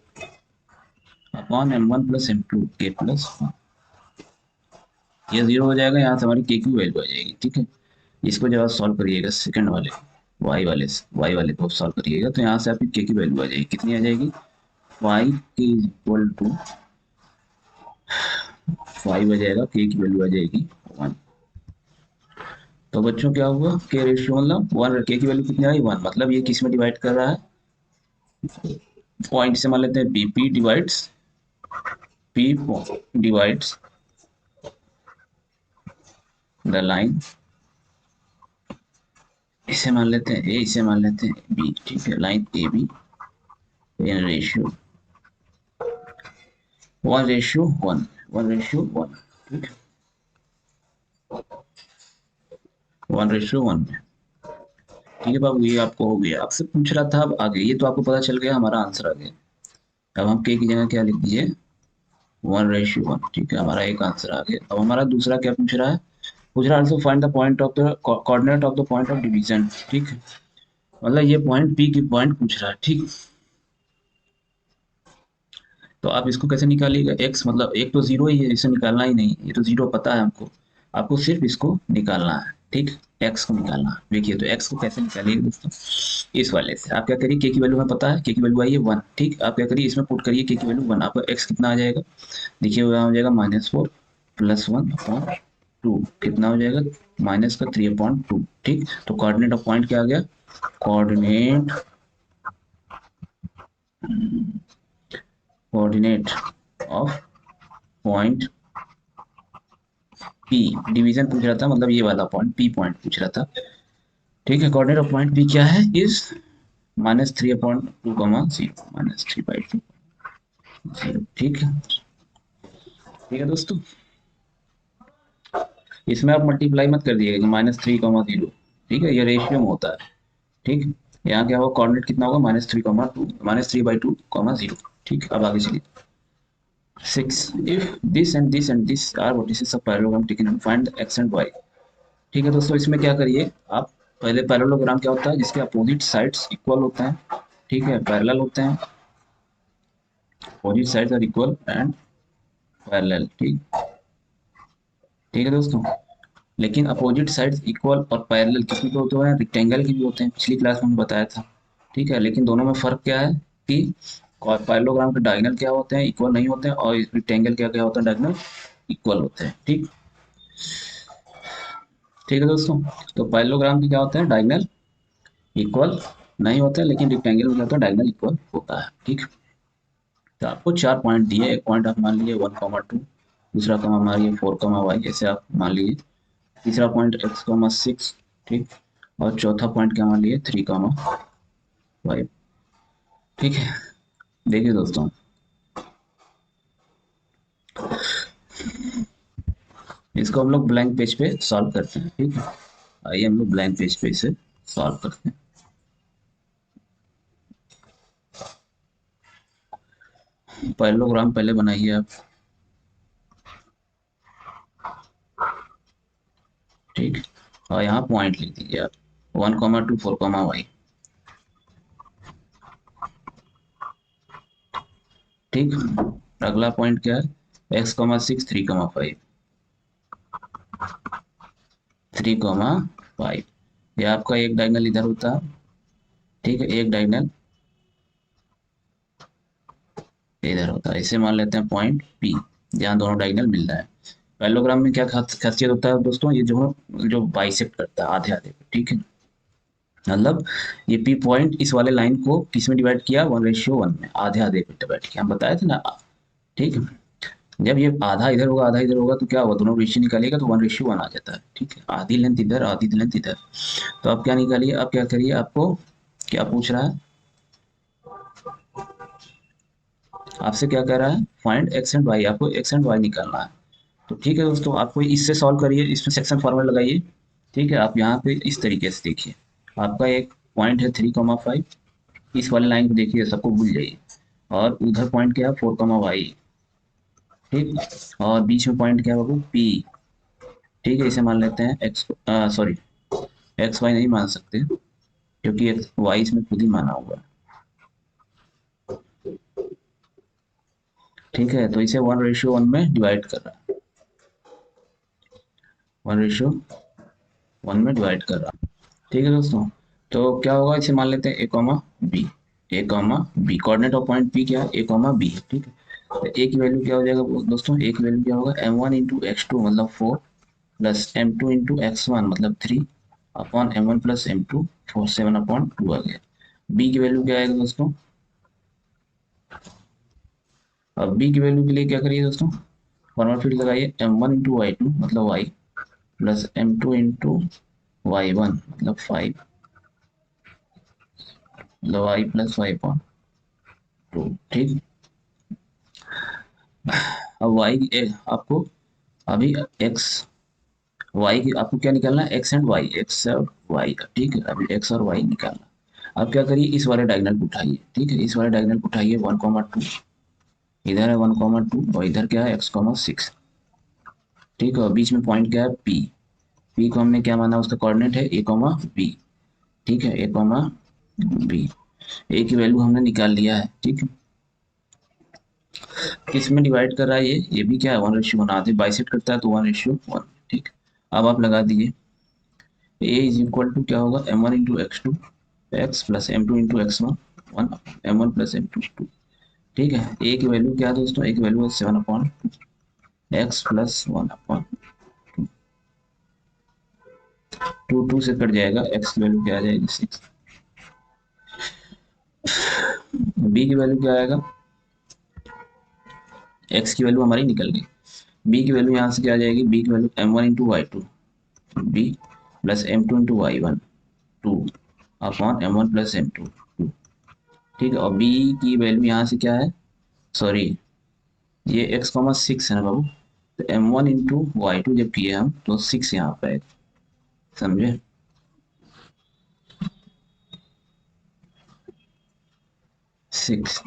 upon m1 plus m2 k+1। ये 0 हो जाएगा, यहाँ से हमारी k की वैल्यू आ जाएगी। ठीक है, इसको जब आप सॉल्व करिएगा सेकंड वाले y वाले को सॉल्व करिएगा, तो यहाँ से आपकी k की वैल्यू आ जाएगी, कितनी आ जाएगी, y k is equal to 5 आ जाएगा, k की वैल्यू आ जाएगी 1। तो बच्चों क्या हुआ, k रेशियो मतलब 1, k की वैल्यू कितनी आई 1, मतलब ये किस में डिवाइड कर रहा है, पॉइंट से मान लेते हैं p डिवाइड्स द लाइन, इसे मान लेते हैं a, इसे मान लेते हैं b। ठीक है, line A be in ratio 1:1, 1:1। ठीक है, 1:1 में। ठीक है बाबू, ये आपको हो गया, आपसे पूछ रहा था, अब आगे ये तो आपको पता चल गया, हमारा आंसर आ गया। अब हम के की जगह क्या लिख दिए, 1:1। ठीक है, हमारा एक आंसर आ गया। अब हमारा दूसरा क्या पूछ रहा है, पूछ रहा है also find the point of the coordinate of the point of division. ठीक है, मतलब ये पॉइंट पी की पॉइंट पूछ रहा है। ठीक, तो आप इसको कैसे निकालिएगा, x मतलब एक तो 0 ही है, इसे निकालना ही नहीं, ये तो 0 पता है हमको, आपको सिर्फ इसको निकालना है। ठीक, x को निकालना है। देखिए, तो x को कैसे निकालिएगा दोस्तों, इस वाले से आप क्या करिए, k की वैल्यू हमें पता है, k की वैल्यू आई है 1। ठीक, आप क्या करिए, इसमें पुट करिए k की वैल्यू 1, आपका x कितना आ जाएगा, देखिए वहाँ हो जाएगा -4 + 1/2, कितना हो जाएगा, -3/2। ठीक, तो कोऑर्डिनेट ऑफ पॉइंट क्या आ गया, coordinate coordinate of point P, division पूछ रहा था, मतलब ये वाला पॉइंट पी पॉइंट पूछ रहा था। ठीक है, कोऑर्डिनेट ऑफ पॉइंट पी क्या है, इज -3/2, -3/2 0। ठीक है, ठीक है दोस्तों। इसमें आप मल्टीप्लाई मत कर दिएगा, -3,0, ठीक है, ये रेशियो में होता है। ठीक, यहाँ क्या होगा, कोऑर्डिनेट कितना होगा, -3,2, -3/2, 0। ठीक, अब आगे चलिए। 6, if this and this and this are vertices of parallelogram taken, find x and y। ठीक है दोस्तों, इसमें क्या करिए आप, पहले पैरेललोग्राम क्या होता है, जिसके अपोजिट साइड्स इक्वल होते हैं, ठीक है, पैरेलल होते हैं, opposite sides are equal and parallel. ठीक, ठीक है दोस्तों, लेकिन अपोजिट साइड्स इक्वल और पैरेलल किसी के होते हैं, रेक्टेंगल के भी होते हैं, पिछली क्लास में हमने बताया था। ठीक है, लेकिन दोनों में फर्क क्या है कि पैरेललोग्राम के डायगोनल क्या होते हैं, इक्वल नहीं होते हैं, और रेक्टेंगल क्या क्या होता है, डायगोनल इक्वल होते हैं। ठीक, ठीक है दोस्तों, तो पैरेललोग्राम के क्या होते हैं, डायगोनल इक्वल नहीं होते हैं, लेकिन रेक्टेंगल में क्या होता है, डायगोनल इक्वल होता है। ठीक, तो आपको 4 पॉइंट दिए, एक पॉइंट आप मान लीजिए 1,2, दूसरा कमा मारिए 4,y, ऐसे आप मान लीजिए, तीसरा पॉइंट x,6, ठीक, और चौथा पॉइंट क्या मान लिए 3,5। ठीक है, देखिए दोस्तों, इसको हम लोग ब्लैंक पेज पे सॉल्व करते हैं। ठीक है, आइए हम लोग ब्लैंक पेज पे इसे सॉल्व करते हैं। पैरेललोग्राम पहले बनाइए आप। ठीक, और यहाँ पॉइंट लिख दीजिए आप, 1,2, 4,y। ठीक, अगला पॉइंट क्या है, x,6, 3,5, 3,5। ये आपका एक डायगोनल इधर होता है, ठीक है, एक डायगोनल इधर होता है, इसे मान लेते हैं पॉइंट P, जहाँ दोनों डायगोनल मिल रहा है। पैरेललोग्राम में क्या खासियत होता है दोस्तों, ये जो बाइसेक्ट करता है आधे आधे पे। ठीक है, मतलब ये P पॉइंट इस वाले लाइन को किस में डिवाइड किया, 1:1 में, आधे आधे पे डिवाइड किया, हम बताए थे ना। ठीक है, जब ये आधा इधर होगा आधा इधर होगा तो क्या होगा, दोनों रेशियो निकालिएगा तो 1:1 आ जाता है। ठीक है, आधी लेंथ इधर आधी लेंथ इधर, तो आप क्या निकालिए, आप क्या करिए, आपको क्या पूछ रहा है, आपसे क्या कह रहा है, फाइंड x एंड y, आपको x एंड y निकालना है। तो ठीक है दोस्तों, आपको इससे सॉल्व करिए, इसमें सेक्शन फॉर्मूला लगाइए। ठीक है, आप यहाँ पे इस तरीके से देखिए, आपका एक पॉइंट है 3,5, इस वाले लाइन को देखिए, सबको भूल जाइए, और उधर पॉइंट क्या है 4,y। ठीक, और बीच में पॉइंट क्या है बाबू, P। ठीक है, इसे मान लेते हैं एक्स, सॉरी, एक्स वाई नहीं मान सकते, क्योंकि एक्स वाई इसमें खुद ही माना हुआ है। ठीक है, तो इसे 1:1 में डिवाइड कर रहा है, 1:1 में डिवाइड कर रहा है। ठीक है दोस्तों, तो क्या होगा, इसे मान लेते हैं A comma B, A comma B, coordinate of point P क्या है, ए कॉमा बी। ठीक है, तो ए की वैल्यू क्या हो जाएगा दोस्तों, ए की वैल्यू क्या होगा, m1 इंटू x2 मतलब 4, प्लस m2 इंटू x1 मतलब 3, अपॉन m1 प्लस m2, 4, 7/2 आ गया। बी की वैल्यू क्या आएगा दोस्तों, अब बी की वैल्यू के लिए क्या करिए दोस्तों, फॉर्मूला फिर लगाइए, m1 इंटू y2 मतलब y, plus m2 into y1 मतलब 5, मतलब y प्लस 5/2। ठीक, अब y आपको अभी x y की आपको क्या निकालना है, x एंड y, x और y का। ठीक है, अभी x और y निकालना। अब क्या करिए, इस वाले डायगोनल को उठाइए। ठीक है, इस वाले डायगोनल को उठाइए, 1,2, इधर है 1,2, और इधर क्या है x,6। ठीक है, और बीच में पॉइंट क्या है P, P को हमने क्या माना, उसका कोऑर्डिनेट है a, b। ठीक है, a, b, a की वैल्यू हमने निकाल लिया है। ठीक है, किस में डिवाइड कर रहा है, ये भी क्या है 1:1, आधे बाइसेक्ट करता है तो 1:1। ठीक, अब आप लगा दिए, a इज इक्वल टू क्या होगा, m1 into x2 x plus m2 into x1 1, m1 plus m2 2। ठीक है, a की वैल्यू क्या है दोस्तों, a की वैल्यू है 7/2, x प्लस 1/2, 2 से कट जाएगा, x की वैल्यू क्या आ जाएगी 6। b की वैल्यू क्या आएगा, x की वैल्यू हमारी निकल गई, b की वैल्यू यहाँ से क्या आ जाएगी, b की value m1 into y2 b plus m2 into y1 2, upon m1 plus m2 2। ठीक है, और b की वैल्यू यहाँ से क्या है, सॉरी ये x,6 है ना बाबू, तो m1 इंटू y2 जब किए हम तो 6 यहाँ पे आएगा, समझे। 6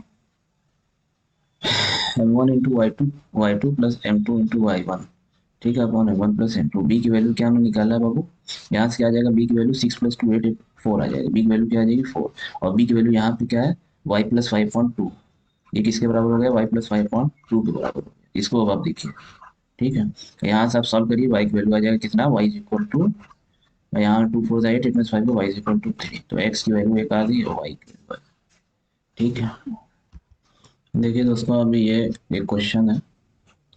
m1 into y2 plus m2 into y1, ठीक है, upon m1 plus m2। B की वैल्यू क्या हमें निकाला है बाबू, यहाँ से क्या आ जाएगा, बी की वैल्यू 6 प्लस 2 8 4 आ जाएगा, बी की वैल्यू क्या आ जाएगी 4। और बी की वैल्यू यहाँ पे क्या है, y प्लस 5.2, ये किसके बराबर हो गया, y प्लस 5.2 के बराबर हो गया। इसको अब आप देखिए, ठीक है, तो यहाँ से आप सॉल्व करिए, y की वैल्यू आ जाएगा कितना, y इज इक्वल टू, यहाँ 2 4 8 8 5 को y इज इक्वल टू 3, तो x की वैल्यू एक आ गई और y की वैल्यू, ठीक है। देखिए दोस्तों अभी ये एक क्वेश्चन है,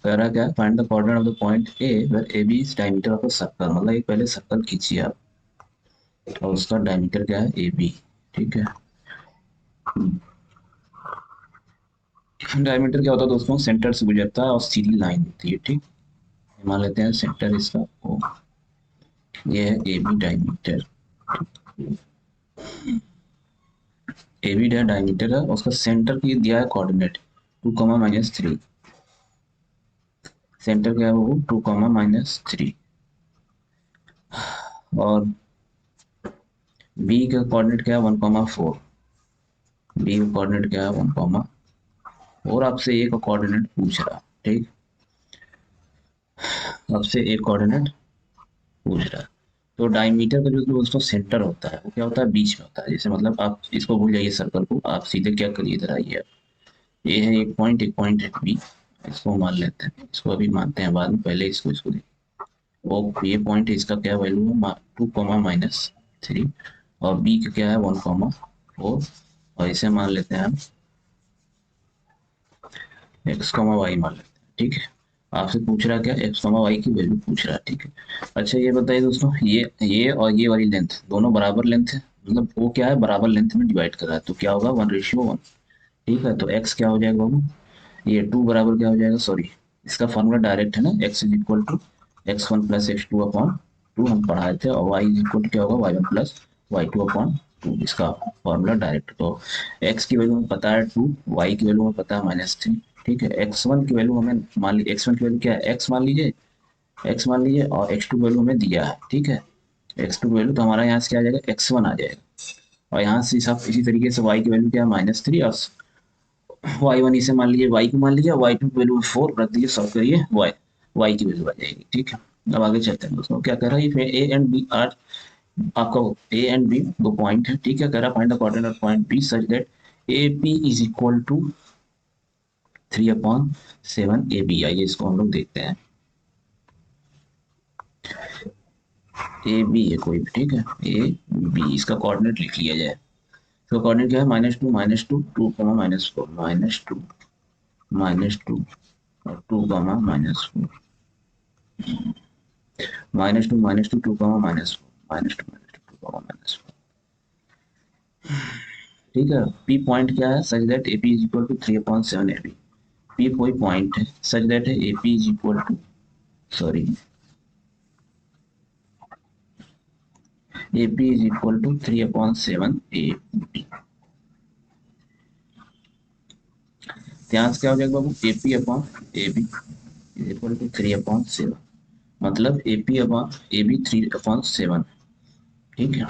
कह रहा क्या, find the coordinate of the point A where A B is diameter of a circle, मतलब एक पहले सर्कल खींचिए आप और उसका डायमीटर क्या है ए बी, ठीक है। डायमीटर क्या होता है दोस्तों, सेंटर से गुजरता है और सीधी लाइन होती है, ठीक। मान लेते हैं सेंटर इसका ओ, ये है A B diameter, A B diameter है, उसका सेंटर की दिया है कोऑर्डिनेट 2, -3, सेंटर क्या है वो 2, -3, और बी का कोऑर्डिनेट क्या है 1, 4, बी का कोऑर्डिनेट क्या है 1, आपसे ए का कोऑर्डिनेट पूछ रहा, ठीक, आपसे ए कोऑर्डिनेट पूछ रहा। तो डायमीटर का जो दोस्तों सेंटर होता है वो क्या होता है, बीच में होता है। जैसे मतलब आप इसको भूल जाइए सर्कल को, आप सीधे क्या करिए, इधर आइए, ये है एक पॉइंट है बी, इसको मान लेते हैं, इसको अभी मानते हैं बाद में, पहले इसको इसको देखिए। वो ये पॉइंट है, इसका क्या वैल्यू है 2, -3, और बी का क्या है 1, 4, और इसे मान लेते हैं हम x, y मान लेते हैं, ठीक है। आपसे पूछ रहा क्या, x, y की वैल्यू पूछ रहा है, ठीक है। अच्छा ये बताइए दोस्तों, ये और ये वाली लेंथ दोनों बराबर लेंथ है, मतलब वो क्या है, बराबर लेंथ में डिवाइड कर रहा है, तो क्या होगा 1:1, ठीक है। तो x क्या हो जाएगा बाबू, ये 2 बराबर क्या हो जाएगा, सॉरी इसका फॉर्मूला डायरेक्ट है ना, x is equal to x1 plus x2/2 हम पढ़ाए थे, और y इज इक्वल टू क्या होगा y1 प्लस y2/2, इसका फॉर्मूला डायरेक्ट। तो x की वैल्यू हमें पता है 2, y की वैल्यू हमें पता है -3, ठीक है। x1 की वैल्यू हमें मान ली, x1 की वैल्यू क्या है, x मान लीजिए, और x2 वैल्यू हमें दिया है, ठीक है। x2 वैल्यू तो हमारा यहाँ से क्या आ जाएगा, x1 आ जाएगा, और यहाँ से सब इसी तरीके से y की वैल्यू क्या है -3, और y1 इसे मान लीजिए, y को मान लीजिए, y2 की वैल्यू 4 रख दीजिए, सॉल्व करिए, y की वैल्यू आ जाएगी, ठीक है। अब आगे चलते हैं दोस्तों, क्या कर रहा है ये, ए एंड बी आर, आपका ए एंड बी दो पॉइंट है, ठीक है, कह रहा है find the coordinate of point B such that A P is equal to 3/7 A B. आइए इसको हम लोग देखते हैं, ए बी है कोई भी, ठीक है, ए बी, इसका कोऑर्डिनेट लिख लिया जाए। तो कोऑर्डिनेट क्या है, -2, -2, 2, -4, -2 और 2, -4, -2, -2, 2, -4, -2, -2, 2, ठीक है। पी पॉइंट क्या है, such that A P is equal to 3/7 A B, P कोई पॉइंट है सच दैट है A P is equal to, sorry, A P is equal to 3/7 A B. ध्यान से क्या हो जाएगा बाबू, A P upon A B is equal to 3/7, मतलब A P upon A B 3/7, ठीक है।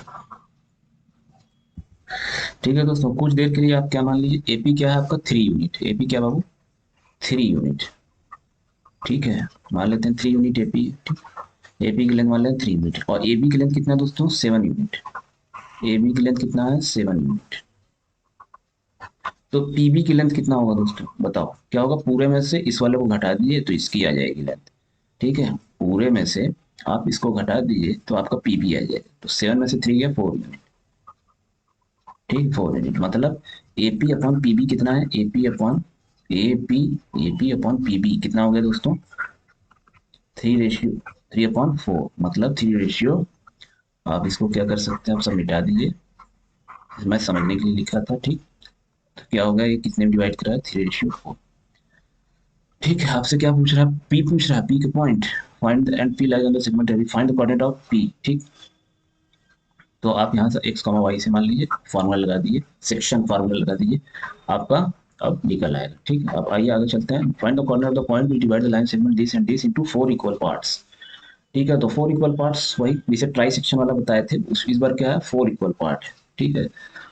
ठीक है दोस्तों, कुछ देर के लिए आप क्या मान लीजिए, एपी क्या है आपका 3 यूनिट, एपी क्या बाबू 3 यूनिट, ठीक है, मान लेते हैं 3 यूनिट एपी, ठीक। एपी की लेंथ मान लेते हैं 3 यूनिट, और एबी की लेंथ कितना है दोस्तों 7 यूनिट, एबी की लेंथ कितना है 7 यूनिट। तो पीबी की लेंथ कितना होगा दोस्तों, बताओ क्या होगा, पूरे में से इस वाले को घटा दीजिए तो इसकी आ जाएगी लेंथ, ठीक है, पूरे में से आप इसको घटा दीजिए तो आपका पीबी आ जाएगा, तो 7 में से 3 गया 4 यूनिट, ठीक, 4 यूनिट, मतलब एपी अपॉन पीबी कितना है, AP upon AP AP upon PB कितना हो गया दोस्तों, 3:4, मतलब 3 आप इसको क्या कर सकते हैं, आप सब मिटा दीजिए, मैं समझने के लिए लिखा था, ठीक। तो क्या होगा, ये कितने में डिवाइड करा है 3:4, ठीक है। आपसे क्या पूछ रहा है, पी पूछ रहा है, पी का point, find and P lies on the segment AB, find the coordinate of P, ठीक। तो आप यहाँ से x, y से मान लीजिए, फार्मूला लगा दीजिए, सेक्शन फार्मूला लगा दीजिए आपका, अब निकल आएगा। ठीक है, अब आइए आगे चलते हैं। Find the corner of the point which divide the line segment this and this into 4 equal parts. ठीक है, तो 4 इक्वल पार्ट्स वही जिसे ट्राई सेक्शन वाला बताए थे, इस बार क्या है 4 इक्वल पार्ट है। ठीक है,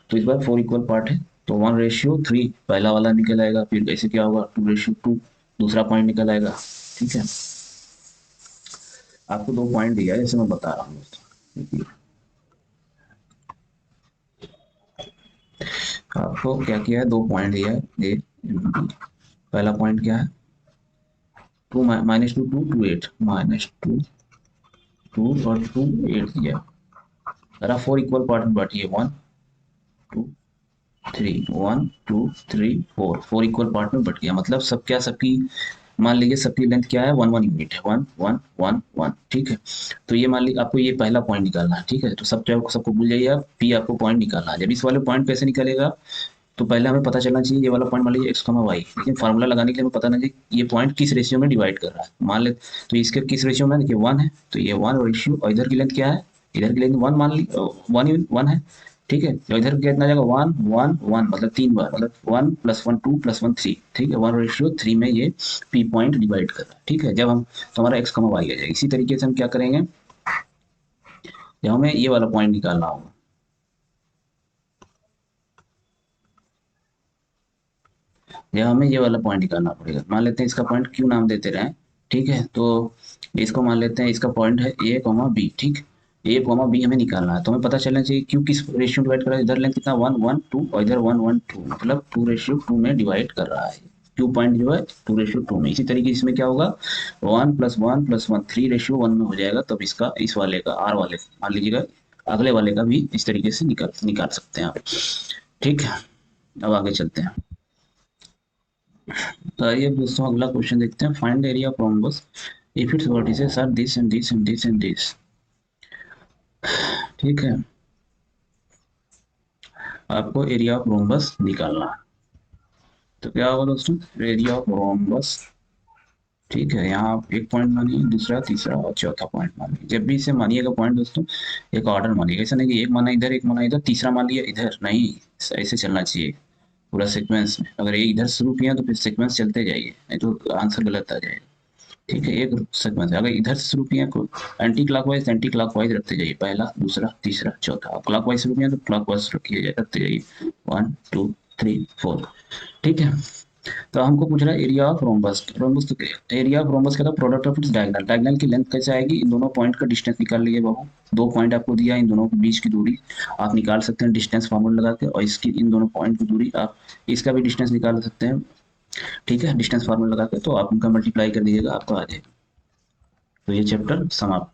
तो इस बार 4 इक्वल पार्ट है, तो 1:3 पहला वाला निकल आएगा, फिर ऐसे क्या होगा 2:2 दूसरा पॉइंट निकल आएगा। ठीक है, आपको 2 पॉइंट दिया है जैसे मैं बता रहा हूँ दोस्तों। आपको क्या किया है, 2 पॉइंट दिया है ए। पहला पॉइंट क्या है 2 -2 2 2 8 -2 2 और 2 8 दिया। अगर 4 इक्वल पार्ट में बांटिए 1 2 3 1 2 3 4 4 इक्वल पार्ट में बट गया, मतलब सब क्या सबकी मान लीजिए सबकी लेंथ क्या है 1 1 यूनिट है, 1 1 1 1। ठीक है, तो ये मान लीजिए आपको ये पहला पॉइंट निकालना है। ठीक है, तो सबको भूल जाइए आप, पी आपको पॉइंट निकालना है। जब इस वाले पॉइंट कैसे निकलेगा, तो पहले हमें पता चलना चाहिए ये वाला पॉइंट मान लीजिए एक्स कमा वाई, लेकिन फार्मूला लगाने के लिए हमें पता नहीं चाहिए ये पॉइंट किस रेशियो में डिवाइड कर रहा है। मान ले तो इसके किस रेशियो में, देखिए 1 है, तो ये 1 रेशियो, और इधर की लेंथ क्या है, इधर की लेंथ 1 मान ली 1 है। ठीक है, तो इधर कितना जाएगा 1 1 1, मतलब 3 बार, मतलब 1 + 1 2 + 1 3। ठीक है, 1:3 में ये पी पॉइंट डिवाइड कर रहा है। ठीक है, जब हम तो हमारा एक्स कमा वाई आ जाएगा। इसी तरीके से हम क्या करेंगे, जब हमें ये वाला पॉइंट निकालना होगा, जब हमें ये वाला पॉइंट निकालना पड़ेगा, मान लेते हैं इसका पॉइंट क्यू नाम देते रहे। ठीक है, तो इसको मान लेते हैं इसका पॉइंट है ए कॉमा बी। ठीक, ए कॉमा बी हमें निकालना है, तो हमें पता चलना चाहिए क्यू किस रेशियो डिवाइड कर रहा है, इधर लेंथ कितना 1 1 2 और इधर 1 1 2, मतलब 2:2 में डिवाइड कर रहा है। क्यू पॉइंट जो है 2:2 में। इसी तरीके इसमें क्या होगा 1 + 1 + 1 3:1 में हो जाएगा, तब इसका इस वाले का आर वाले मान लीजिएगा, अगले वाले का भी इस तरीके से निकाल सकते हैं आप। ठीक है, अब आगे चलते हैं। तो आइए दोस्तों अगला क्वेश्चन देखते हैं। Find the area of rhombus if its vertices are this and this and this and this. ठीक है, आपको एरिया ऑफ रोम्बस निकालना है। तो क्या होगा दोस्तों, एरिया ऑफ रोम्बस। ठीक है, यहाँ आप एक पॉइंट मानिए, दूसरा तीसरा और चौथा पॉइंट मानिए। जब भी इसे मानिएगा पॉइंट दोस्तों, एक ऑर्डर मानिएगा, ऐसा नहीं कि एक माना इधर एक माना इधर तीसरा मान लिया इधर, नहीं, ऐसे चलना चाहिए पूरा सीक्वेंस में। अगर ये इधर शुरू किया तो फिर सीक्वेंस चलते जाइए, नहीं तो आंसर गलत आ जाएगा। ठीक है, एक सेगमेंट है, अगर इधर से शुरू किया को एंटी क्लॉकवाइज रखते जाइए, पहला दूसरा तीसरा चौथा। क्लॉकवाइज शुरू किया तो क्लॉकवाइज रखते जाइए 1 2 3 4। ठीक है, तो हमको पूछ रहा है एरिया ऑफ रोम्बस। रोम्बस तो एरिया ऑफ रोम्बस का था product of its diagonal. Diagonal की लेंथ कैसे आएगी, इन दोनों पॉइंट का डिस्टेंस निकाल लीजिए बाबू। 2 पॉइंट आपको दिया, इन दोनों के बीच की दूरी आप निकाल सकते हैं डिस्टेंस फार्मूला लगा के, और इसकी इन दोनों पॉइंट की दूरी आप इसका भी डिस्टेंस निकाल सकते हैं। ठीक है, डिस्टेंस फार्मूला लगा के तो आप उनका मल्टीप्लाई कर दीजिएगा, आपको आ जाएगा। तो ये चैप्टर समाप्त।